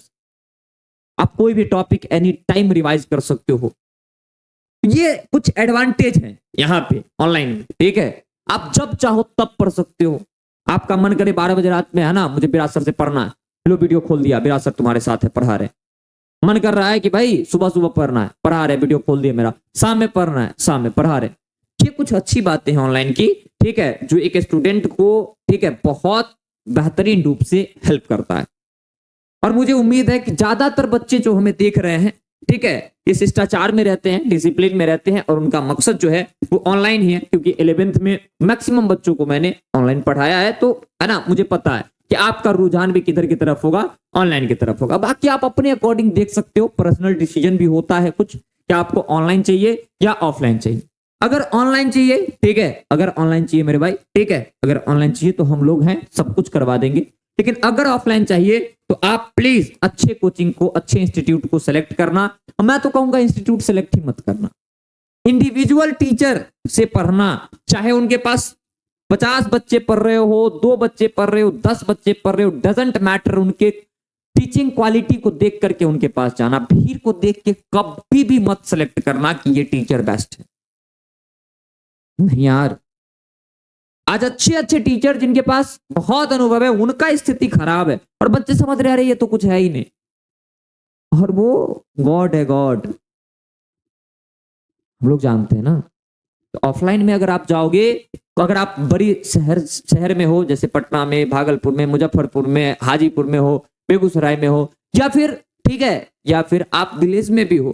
आप कोई भी टॉपिक एनी टाइम रिवाइज कर सकते हो। ये कुछ एडवांटेज हैं यहाँ पे ऑनलाइन में, ठीक है। आप जब चाहो तब पढ़ सकते हो। आपका मन करे 12 बजे रात में, है ना, मुझे विराज सर से पढ़ना है, लो वीडियो खोल दिया, विराज सर तुम्हारे साथ है, पढ़ा रहे। मन कर रहा है कि भाई सुबह सुबह पढ़ना है, पढ़ा रहे, वीडियो खोल दिया मेरा, शाम में पढ़ना है, शाम में पढ़ा रहे। ये कुछ अच्छी बातें हैं ऑनलाइन की, ठीक है, जो एक स्टूडेंट को, ठीक है, बहुत बेहतरीन रूप से हेल्प करता है। और मुझे उम्मीद है कि ज्यादातर बच्चे जो हमें देख रहे हैं, ठीक है, ये शिष्टाचार में रहते हैं, डिसिप्लिन में रहते हैं, और उनका मकसद जो है वो ऑनलाइन ही है। क्योंकि 11th में मैक्सिमम बच्चों को मैंने ऑनलाइन पढ़ाया है, तो है ना, मुझे पता है कि आपका रुझान भी किधर की तरफ होगा, ऑनलाइन की तरफ होगा। बाकी आप अपने अकॉर्डिंग देख सकते हो, पर्सनल डिसीजन भी होता है कुछ, कि आपको ऑनलाइन चाहिए या ऑफलाइन चाहिए। अगर ऑनलाइन चाहिए, ठीक है, अगर ऑनलाइन चाहिए मेरे भाई, ठीक है, अगर ऑनलाइन चाहिए तो हम लोग हैं, सब कुछ करवा देंगे। लेकिन अगर ऑफलाइन चाहिए तो आप प्लीज अच्छे कोचिंग को, अच्छे इंस्टीट्यूट को सेलेक्ट करना। मैं तो कहूंगा इंस्टीट्यूट सेलेक्ट ही मत करना, इंडिविजुअल टीचर से पढ़ना। चाहे उनके पास 50 बच्चे पढ़ रहे हो, 2 बच्चे पढ़ रहे हो, 10 बच्चे पढ़ रहे हो, डजंट मैटर। उनके टीचिंग क्वालिटी को देख करके उनके पास जाना, भीड़ को देख के कभी भी मत सेलेक्ट करना कि ये टीचर बेस्ट है। नहीं यार, आज अच्छे अच्छे टीचर जिनके पास बहुत अनुभव है, उनका स्थिति खराब है, और बच्चे समझ रहे हैं ये तो कुछ है ही नहीं, और वो गॉड है, गॉड, हम लोग जानते हैं ना। तो ऑफलाइन में अगर आप जाओगे, तो अगर आप बड़ी शहर में हो, जैसे पटना में, भागलपुर में, मुजफ्फरपुर में, हाजीपुर में हो, बेगूसराय में हो, या फिर, ठीक है, या फिर आप विलेज में भी हो,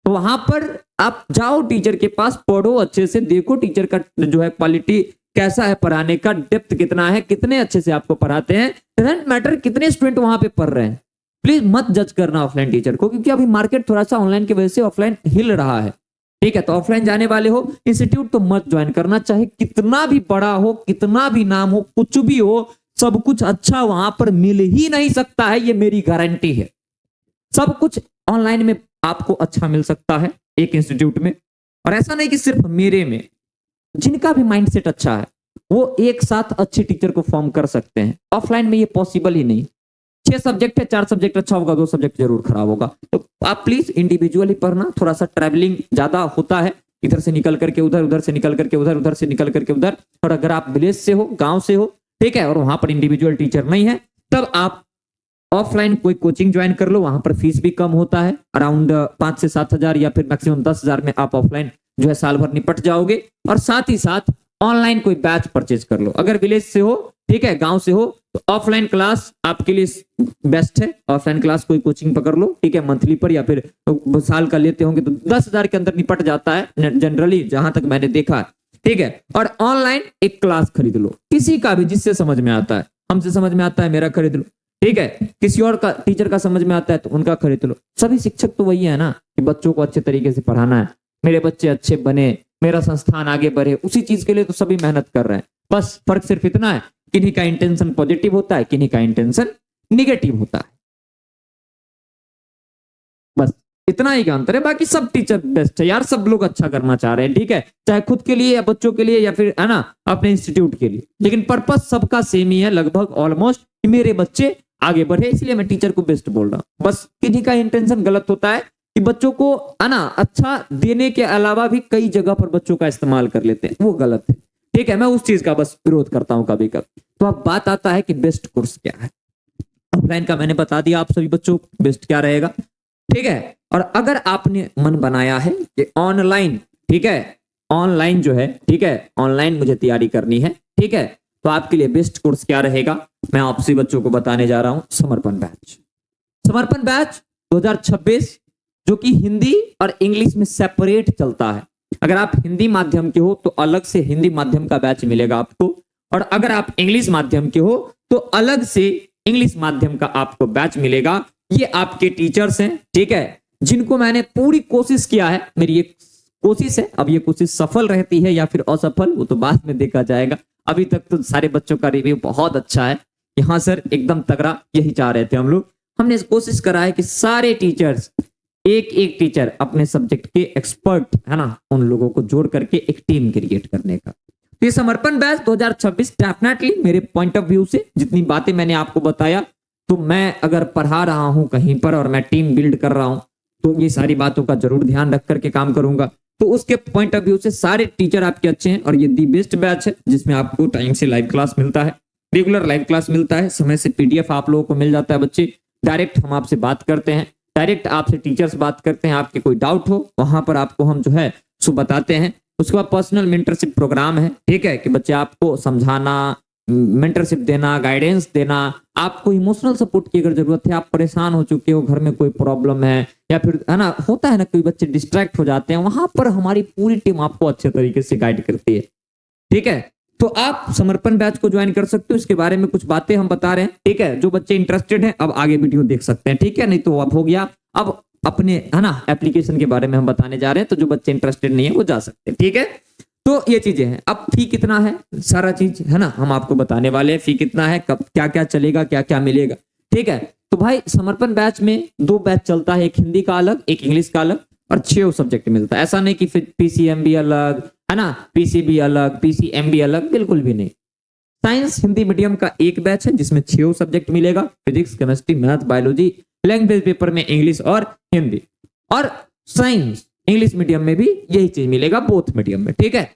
तो वहां पर आप जाओ टीचर के पास, पढ़ो अच्छे से, देखो टीचर का जो है क्वालिटी कैसा है, पढ़ाने का डेप्थ कितना है, कितने अच्छे से आपको पढ़ाते हैं, डजंट मैटर कितने स्टूडेंट वहां पे पढ़ रहे हैं। प्लीज मत जज करना ऑफलाइन टीचर को, क्योंकि अभी मार्केट थोड़ा सा ऑनलाइन की वजह से ऑफलाइन हिल रहा है, ठीक है। तो ऑफलाइन जाने वाले हो, इंस्टीट्यूट तो मत ज्वाइन करना, चाहे कितना भी बड़ा हो, कितना भी नाम हो, कुछ भी हो, सब कुछ अच्छा वहां पर मिल ही नहीं सकता है, ये मेरी गारंटी है। सब कुछ ऑनलाइन में आपको अच्छा मिल सकता है एक इंस्टीट्यूट में, और ऐसा नहीं कि सिर्फ मेरे में, जिनका भी माइंडसेट अच्छा है वो एक साथ अच्छे टीचर को फॉर्म कर सकते हैं। ऑफलाइन में ये पॉसिबल ही नहीं। 6 सब्जेक्ट है, 4 सब्जेक्ट अच्छा होगा, 2 सब्जेक्ट जरूर खराब होगा। तो आप प्लीज इंडिविजुअली पढ़ना। थोड़ा सा ट्रैवलिंग ज्यादा होता है, इधर से निकल करके उधर, उधर से निकल करके उधर, उधर से निकल करके उधर। और अगर आप विलेज से हो, गांव से हो, ठीक है, और वहां पर इंडिविजुअल टीचर नहीं है, तब आप ऑफलाइन कोई कोचिंग ज्वाइन कर लो। वहां पर फीस भी कम होता है, अराउंड 5 से 7 हजार या फिर मैक्सिमम 10 हजार में आप ऑफलाइन जो है साल भर निपट जाओगे। और साथ ही साथ ऑनलाइन कोई बैच परचेज कर लो। अगर विलेज से हो, ठीक है, गांव से हो, तो ऑफलाइन क्लास आपके लिए बेस्ट है। ऑफलाइन क्लास कोई कोचिंग पकड़ लो, ठीक है, मंथली पर या फिर साल का लेते होंगे तो 10 हजार के अंदर निपट जाता है जनरली, जहां तक मैंने देखा, ठीक है। और ऑनलाइन एक क्लास खरीद लो, किसी का भी जिससे समझ में आता है। हमसे समझ में आता है मेरा खरीद लो, ठीक है, किसी और का टीचर का समझ में आता है तो उनका खरीद लो। सभी शिक्षक तो वही है ना कि बच्चों को अच्छे तरीके से पढ़ाना है, मेरे बच्चे अच्छे बने, मेरा संस्थान आगे बढ़े, उसी चीज के लिए तो सभी मेहनत कर रहे हैं। बस फर्क सिर्फ इतना है, किन्हीं का इंटेंशन पॉजिटिव होता है, किन्हीं का इंटेंशन निगेटिव होता है। बस इतना ही का अंतर है, बाकी सब टीचर बेस्ट है यार, सब लोग अच्छा करना चाह रहे हैं, ठीक है, चाहे खुद के लिए या बच्चों के लिए या फिर है ना अपने इंस्टीट्यूट के लिए, लेकिन पर्पस सबका सेम ही है लगभग ऑलमोस्ट, मेरे बच्चे आगे बढ़े, इसलिए मैं टीचर को बेस्ट बोल रहा हूँ। बस किन्हीं का इंटेंशन गलत होता है कि बच्चों को है ना अच्छा देने के अलावा भी कई जगह पर बच्चों का इस्तेमाल कर लेते हैं, वो गलत है, ठीक है, मैं उस चीज का बस विरोध करता हूँ कभी कभी। तो अब बात आता है कि बेस्ट कोर्स क्या है। ऑफलाइन का मैंने बता दिया आप सभी बच्चों को बेस्ट क्या रहेगा, ठीक है। और अगर आपने मन बनाया है कि ऑनलाइन, ठीक है, ऑनलाइन जो है, ठीक है, ऑनलाइन मुझे तैयारी करनी है, ठीक है, तो आपके लिए बेस्ट कोर्स क्या रहेगा, मैं आपसे बच्चों को बताने जा रहा हूं, समर्पण बैच। समर्पण बैच 2026 जो कि हिंदी और इंग्लिश में सेपरेट चलता है। अगर आप हिंदी माध्यम के हो तो अलग से हिंदी माध्यम का बैच मिलेगा आपको, और अगर आप इंग्लिश माध्यम के हो तो अलग से इंग्लिश माध्यम का आपको बैच मिलेगा। ये आपके टीचर्स हैं, ठीक है, जिनको मैंने पूरी कोशिश किया है, मेरी एक कोशिश है, अब ये कोशिश सफल रहती है या फिर असफल वो तो बाद में देखा जाएगा। अभी तक तो सारे बच्चों का रिव्यू बहुत अच्छा है कि हाँ सर एकदम तगड़ा, यही चाह रहे थे हम लोग। हमने कोशिश करा है कि सारे टीचर्स, एक एक टीचर अपने सब्जेक्ट के एक्सपर्ट है ना, उन लोगों को जोड़ करके एक टीम क्रिएट करने का। तो ये समर्पण बैच 2026 डेफिनेटली मेरे पॉइंट ऑफ व्यू से जितनी बातें मैंने आपको बताया, तो मैं अगर पढ़ा रहा हूं कहीं पर और मैं टीम बिल्ड कर रहा हूं तो ये सारी बातों का जरूर ध्यान रख करके काम करूंगा। तो उसके पॉइंट ऑफ व्यू से सारे टीचर आपके अच्छे हैं, और ये दी बेस्ट बैच है जिसमें आपको टाइम से लाइव क्लास मिलता है, रेगुलर लाइव क्लास मिलता है, समय से पीडीएफ आप लोगों को मिल जाता है। बच्चे डायरेक्ट हम आपसे बात करते हैं, डायरेक्ट आपसे टीचर्स बात करते हैं, आपके कोई डाउट हो वहां पर आपको हम जो है सो बताते हैं। उसके बाद पर्सनल मेंटरशिप प्रोग्राम है, ठीक है, कि बच्चे आपको समझाना, मेंटरशिप देना, गाइडेंस देना, आपको इमोशनल सपोर्ट की अगर जरूरत है, आप परेशान हो चुके हो, घर में कोई प्रॉब्लम है या फिर है ना होता है ना कोई बच्चे डिस्ट्रैक्ट हो जाते हैं, वहां पर हमारी पूरी टीम आपको अच्छे तरीके से गाइड करती है, ठीक है। तो आप समर्पण बैच को ज्वाइन कर सकते हो, इसके बारे में कुछ बातें हम बता रहे हैं, ठीक है। जो बच्चे इंटरेस्टेड हैं अब आगे वीडियो देख सकते हैं, ठीक है, नहीं तो अब हो गया। अब अपने है ना एप्लीकेशन के बारे में हम बताने जा रहे हैं, तो जो बच्चे इंटरेस्टेड नहीं है वो जा सकते हैं, ठीक है। तो ये चीजें हैं। अब फी कितना है, सारा चीज है ना हम आपको बताने वाले हैं, फी कितना है, कब क्या क्या चलेगा, क्या क्या मिलेगा, ठीक है। तो भाई समर्पण बैच में 2 बैच चलता है, एक हिंदी का अलग, एक इंग्लिश का अलग, और 6 सब्जेक्ट मिलता है। ऐसा नहीं कि फिर पीसीएमबी अलग है ना, पीसीबी अलग, पीसीएमबी अलग, बिल्कुल भी नहीं। साइंस हिंदी मीडियम का एक बैच है जिसमें 6 सब्जेक्ट मिलेगा, physics, chemistry, math, biology, language paper में इंग्लिश और हिंदी, और साइंस इंग्लिश मीडियम में भी यही चीज मिलेगा, बोथ मीडियम में, ठीक है।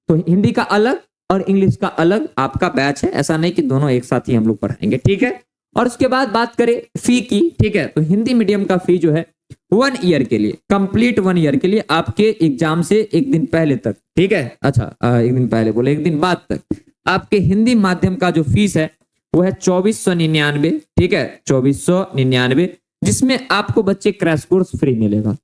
तो हिंदी का अलग और इंग्लिश का अलग आपका बैच है, ऐसा नहीं कि दोनों एक साथ ही हम लोग पढ़ाएंगे, ठीक है। और उसके बाद बात करें फी की, ठीक है, तो हिंदी मीडियम का फी जो है 1 ईयर के लिए, कंप्लीट 1 ईयर के लिए, आपके एग्जाम से एक दिन पहले तक, ठीक है, अच्छा एक दिन पहले बोले, एक दिन बाद तक, आपके हिंदी माध्यम का जो फीस है वो है 2499, ठीक है, 2499, जिसमें आपको बच्चे क्रैश कोर्स फ्री मिलेगा।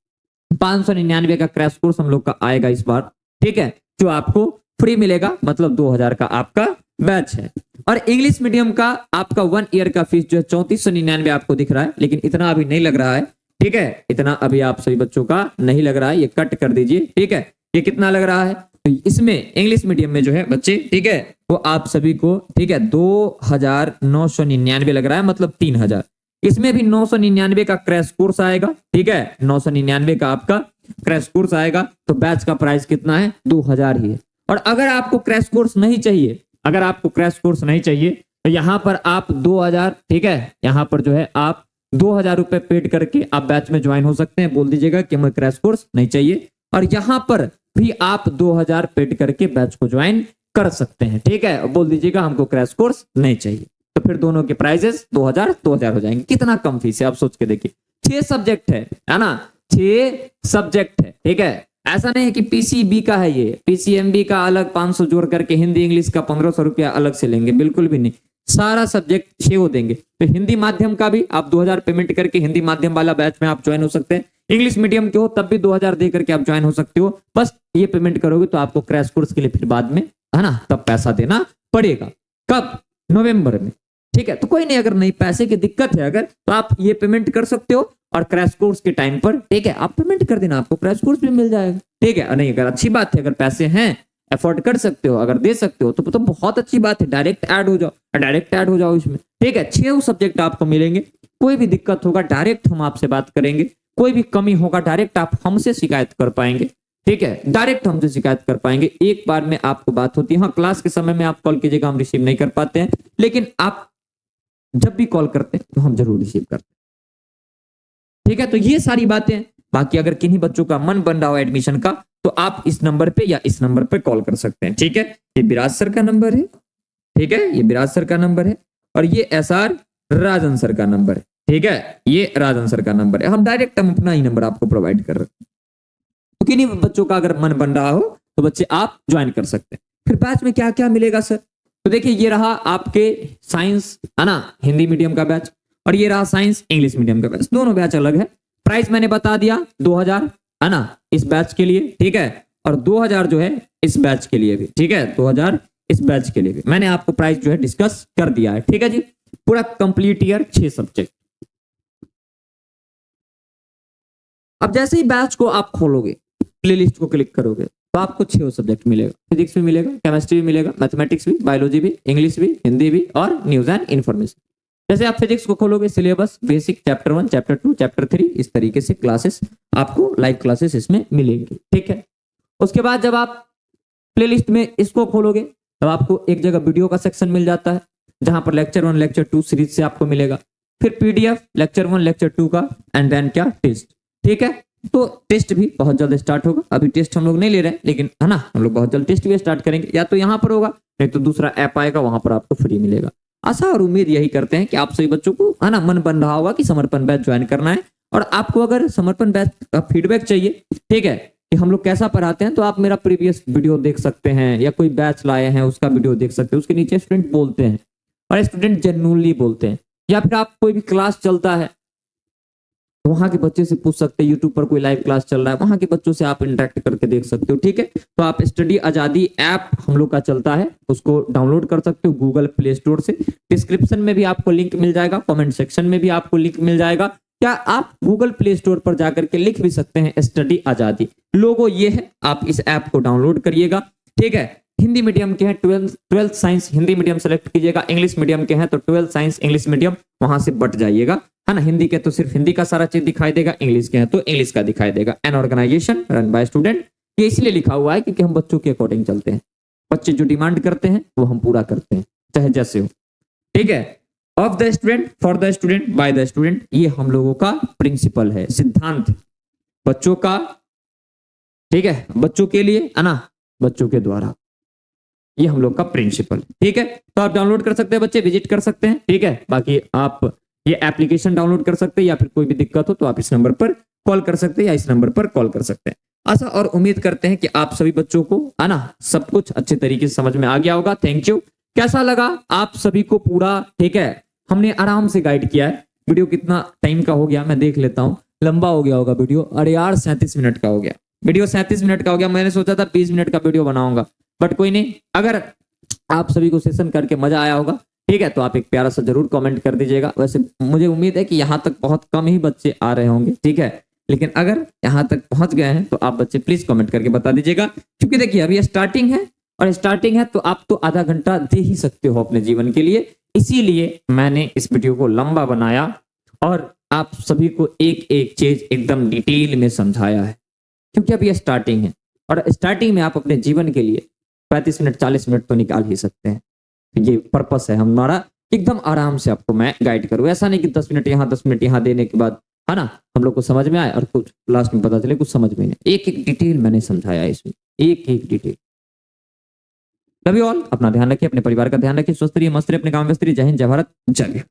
599 का क्रैश कोर्स हम लोग का आएगा इस बार, ठीक है, जो आपको फ्री मिलेगा, मतलब 2000 का आपका बैच है। और इंग्लिश मीडियम का आपका 1 ईयर का फीस जो है 3499 आपको दिख रहा है, लेकिन इतना अभी नहीं लग रहा है, ठीक है, इतना अभी आप सभी बच्चों का नहीं लग रहा है, ये कट कर दीजिए, ठीक है। ये कितना लग रहा है, तो इसमें इंग्लिश मीडियम में जो है बच्चे, ठीक है, वो आप सभी को, ठीक है, 2999 लग रहा है, मतलब 3000। इसमें भी 999 का क्रैश कोर्स आएगा, ठीक है, 999 का आपका क्रैश कोर्स आएगा, तो बैच का प्राइस कितना है, 2000 ही है। और अगर आपको क्रैश कोर्स नहीं चाहिए, अगर आपको क्रैश कोर्स नहीं चाहिए, तो यहाँ पर आप 2000, ठीक है, यहाँ पर जो है आप 2000 रुपए पेड करके आप बैच में ज्वाइन हो सकते हैं, बोल दीजिएगा कि हमें क्रैश कोर्स नहीं चाहिए, और यहाँ पर भी आप 2000 पेड करके बैच को ज्वाइन कर सकते हैं, ठीक है, बोल दीजिएगा हमको क्रैश कोर्स नहीं चाहिए, तो फिर दोनों के प्राइजेस 2000 2000 हो जाएंगे। कितना कम फीस है आप सोच के देखिए, 6 सब्जेक्ट है ना, 6 सब्जेक्ट है, ठीक है। ऐसा नहीं है कि पीसीबी का है, ये पीसीएमबी का अलग 500 जोड़ करके हिंदी इंग्लिश का 1500 रुपया अलग से लेंगे, बिल्कुल भी नहीं, सारा सब्जेक्ट 6 देंगे। तो हिंदी माध्यम का भी आप 2000 पेमेंट करके हिंदी माध्यम वाला बैच में आप ज्वाइन हो सकते हैं, इंग्लिश मीडियम के हो तब भी 2000 दे करके आप ज्वाइन हो सकते हो। बस ये पेमेंट करोगे तो आपको क्रैश कोर्स के लिए फिर बाद में है ना तब पैसा देना पड़ेगा। कब, नवंबर में, ठीक है, तो कोई नहीं, अगर नहीं पैसे की दिक्कत है अगर, तो आप ये पेमेंट कर सकते हो और क्रैश कोर्स के टाइम पर, ठीक है, आप पेमेंट कर देना, आपको क्रैश कोर्स भी मिल जाएगा। ठीक है, नहीं अगर अच्छी बात है, अगर पैसे हैं, अफोर्ड कर सकते हो, अगर दे सकते हो तो बहुत अच्छी बात है, डायरेक्ट ऐड हो जाओ, डायरेक्ट ऐड हो जाओ इसमें। ठीक है, 6 सब्जेक्ट आपको मिलेंगे, कोई भी दिक्कत होगा डायरेक्ट हम आपसे बात करेंगे, कोई भी कमी होगा डायरेक्ट आप हमसे शिकायत कर पाएंगे। ठीक है, डायरेक्ट हमसे शिकायत कर पाएंगे, एक बार में आपको बात होती है। हाँ, क्लास के समय में आप कॉल कीजिएगा, हम रिसीव नहीं कर पाते हैं, लेकिन आप जब भी कॉल करते हैं तो हम जरूर रिसीव करते हैं। ठीक है, तो ये सारी बातें। बाकी अगर किन्हीं बच्चों का मन बन रहा हो एडमिशन का, तो आप इस नंबर पे या इस नंबर पे कॉल कर सकते हैं। ठीक है, ये विराज सर का नंबर है। ठीक है, ये विराज सर का नंबर है, और ये एसआर राजन सर का नंबर है। ठीक है, ये राजन सर का नंबर है, हम डायरेक्ट हम अपना ही नंबर आपको प्रोवाइड कर रहे हैं। तो किन्हीं बच्चों का अगर मन बन रहा हो तो बच्चे आप ज्वाइन कर सकते हैं। फिर बैच में क्या क्या मिलेगा सर, तो देखिए ये रहा आपके साइंस है ना, हिंदी मीडियम का बैच, और ये रहा साइंस इंग्लिश मीडियम का बैच, दोनों बैच अलग है। प्राइस मैंने बता दिया 2000 है ना इस बैच के लिए। ठीक है, और 2000 जो है इस बैच के लिए भी। ठीक है, 2000 इस बैच के लिए भी मैंने आपको प्राइस जो है डिस्कस कर दिया है। ठीक है जी, पूरा कंप्लीट ईयर 6 सब्जेक्ट। अब जैसे ही बैच को आप खोलोगे, प्लेलिस्ट को क्लिक करोगे, तो आपको 6 सब्जेक्ट मिलेगा, फिजिक्स भी मिलेगा, केमिस्ट्री भी मिलेगा, मैथमेटिक्स भी, बायोलॉजी भी, इंग्लिश भी, हिंदी भी, और न्यूज एंड इन्फॉर्मेशन। जैसे आप फिजिक्स को खोलोगे, syllabus basic chapter 1, chapter 2, chapter 3, इस तरीके से क्लासेस आपको, लाइव क्लासेस इसमें मिलेंगी। ठीक है, उसके बाद जब आप प्लेलिस्ट में इसको खोलोगे, तब आपको एक जगह वीडियो का सेक्शन मिल जाता है, जहां पर लेक्चर 1, लेक्चर 2 सीरीज से आपको मिलेगा, फिर पीडीएफ लेक्चर 1, लेक्चर 2 का, एंड देन क्या टेस्ट। ठीक है, तो टेस्ट भी बहुत जल्द स्टार्ट होगा, अभी टेस्ट हम लोग नहीं ले रहे हैं, लेकिन है ना हम लोग बहुत जल्द टेस्ट भी स्टार्ट करेंगे, या तो यहाँ पर होगा, नहीं तो दूसरा ऐप आएगा, वहां पर आपको फ्री मिलेगा। आशा और उम्मीद यही करते हैं कि आप सभी बच्चों को है ना मन बन रहा होगा कि समर्पण बैच ज्वाइन करना है, और आपको अगर समर्पण बैच का फीडबैक चाहिए, ठीक है, कि हम लोग कैसा पढ़ाते हैं, तो आप मेरा प्रीवियस वीडियो देख सकते हैं, या कोई बैच लाए हैं उसका वीडियो देख सकते हैं, उसके नीचे स्टूडेंट बोलते हैं और स्टूडेंट जेन्युइनली बोलते हैं, या फिर आप कोई भी क्लास चलता है तो वहां के बच्चे से पूछ सकते हैं, यूट्यूब पर कोई लाइव क्लास चल रहा है, वहां के बच्चों से आप इंटरेक्ट करके देख सकते हो। ठीक है, तो आप स्टडी आजादी ऐप हम लोग का चलता है, उसको डाउनलोड कर सकते हो गूगल प्ले स्टोर से, डिस्क्रिप्शन में भी आपको लिंक मिल जाएगा, कमेंट सेक्शन में भी आपको लिंक मिल जाएगा, क्या आप गूगल प्ले स्टोर पर जाकर के लिख भी सकते हैं स्टडी आजादी, लोगो ये है, आप इस ऐप को डाउनलोड करिएगा। ठीक है, हिंदी मीडियम के हैं 12th science Hindi medium select कीजिएगा, इंग्लिश मीडियम के हैं तो 12th साइंस इंग्लिश मीडियम, वहां से बट जाइएगा, है ना। हिंदी के तो सिर्फ हिंदी का सारा चीज दिखाई देगा, इंग्लिश के हैं तो इंग्लिश का दिखाई देगा। An organisation run by student, ये इसलिए लिखा हुआ है क्योंकि हम बच्चों के अकॉर्डिंग चलते हैं, बच्चे जो डिमांड करते हैं वो हम पूरा करते हैं, चाहे जैसे हो। ठीक है, of the student, for the student, by the student, ये हम लोगों का प्रिंसिपल है, सिद्धांत बच्चों का। ठीक है, बच्चों के लिए है ना, बच्चों के द्वारा, ये हम लोग का प्रिंसिपल। ठीक है, तो आप डाउनलोड कर सकते हैं बच्चे, विजिट कर सकते हैं। ठीक है, बाकी आप ये एप्लीकेशन डाउनलोड कर सकते हैं, या फिर कोई भी दिक्कत हो तो आप इस नंबर पर कॉल कर सकते हैं, या इस नंबर पर कॉल कर सकते हैं। आशा और उम्मीद करते हैं कि आप सभी बच्चों को है ना सब कुछ अच्छे तरीके से समझ में आ गया होगा। Thank you. कैसा लगा आप सभी को पूरा? ठीक है, हमने आराम से गाइड किया है। वीडियो कितना टाइम का हो गया मैं देख लेता हूँ, लंबा हो गया होगा वीडियो। अरे यार 37 मिनट का हो गया वीडियो, 37 मिनट का हो गया। मैंने सोचा था 20 मिनट का वीडियो बनाऊंगा, बट कोई नहीं। अगर आप सभी को सेशन करके मजा आया होगा, ठीक है, तो आप एक प्यारा सा जरूर कमेंट कर दीजिएगा। वैसे मुझे उम्मीद है कि यहाँ तक बहुत कम ही बच्चे आ रहे होंगे, ठीक है, लेकिन अगर यहाँ तक पहुंच गए हैं तो आप बच्चे प्लीज कमेंट करके बता दीजिएगा, क्योंकि देखिए अभी स्टार्टिंग है, और स्टार्टिंग है तो आप तो आधा घंटा दे ही सकते हो अपने जीवन के लिए। इसीलिए मैंने इस वीडियो को लंबा बनाया और आप सभी को एक एक चीज एकदम डिटेल में समझाया है, क्योंकि अभी स्टार्टिंग है, और स्टार्टिंग में आप अपने जीवन के लिए 35 मिनट 40 मिनट तो निकाल ही सकते हैं। ये पर्पस है हमारा, एकदम आराम से आपको मैं गाइड करूँ। ऐसा नहीं कि 10 मिनट यहाँ 10 मिनट यहाँ देने के बाद है ना हम लोग को समझ में आए और कुछ लास्ट में पता चले कुछ समझ में नहीं। एक एक डिटेल मैंने समझाया इसमें, एक एक डिटेल। Love you all. अपना ध्यान रखिए, अपने परिवार का ध्यान रखिए, स्वस्थ रहिए, मस्त रहिए, अपने काम में व्यस्त रहिए। जय हिंद, जय भारत, जय हिंद।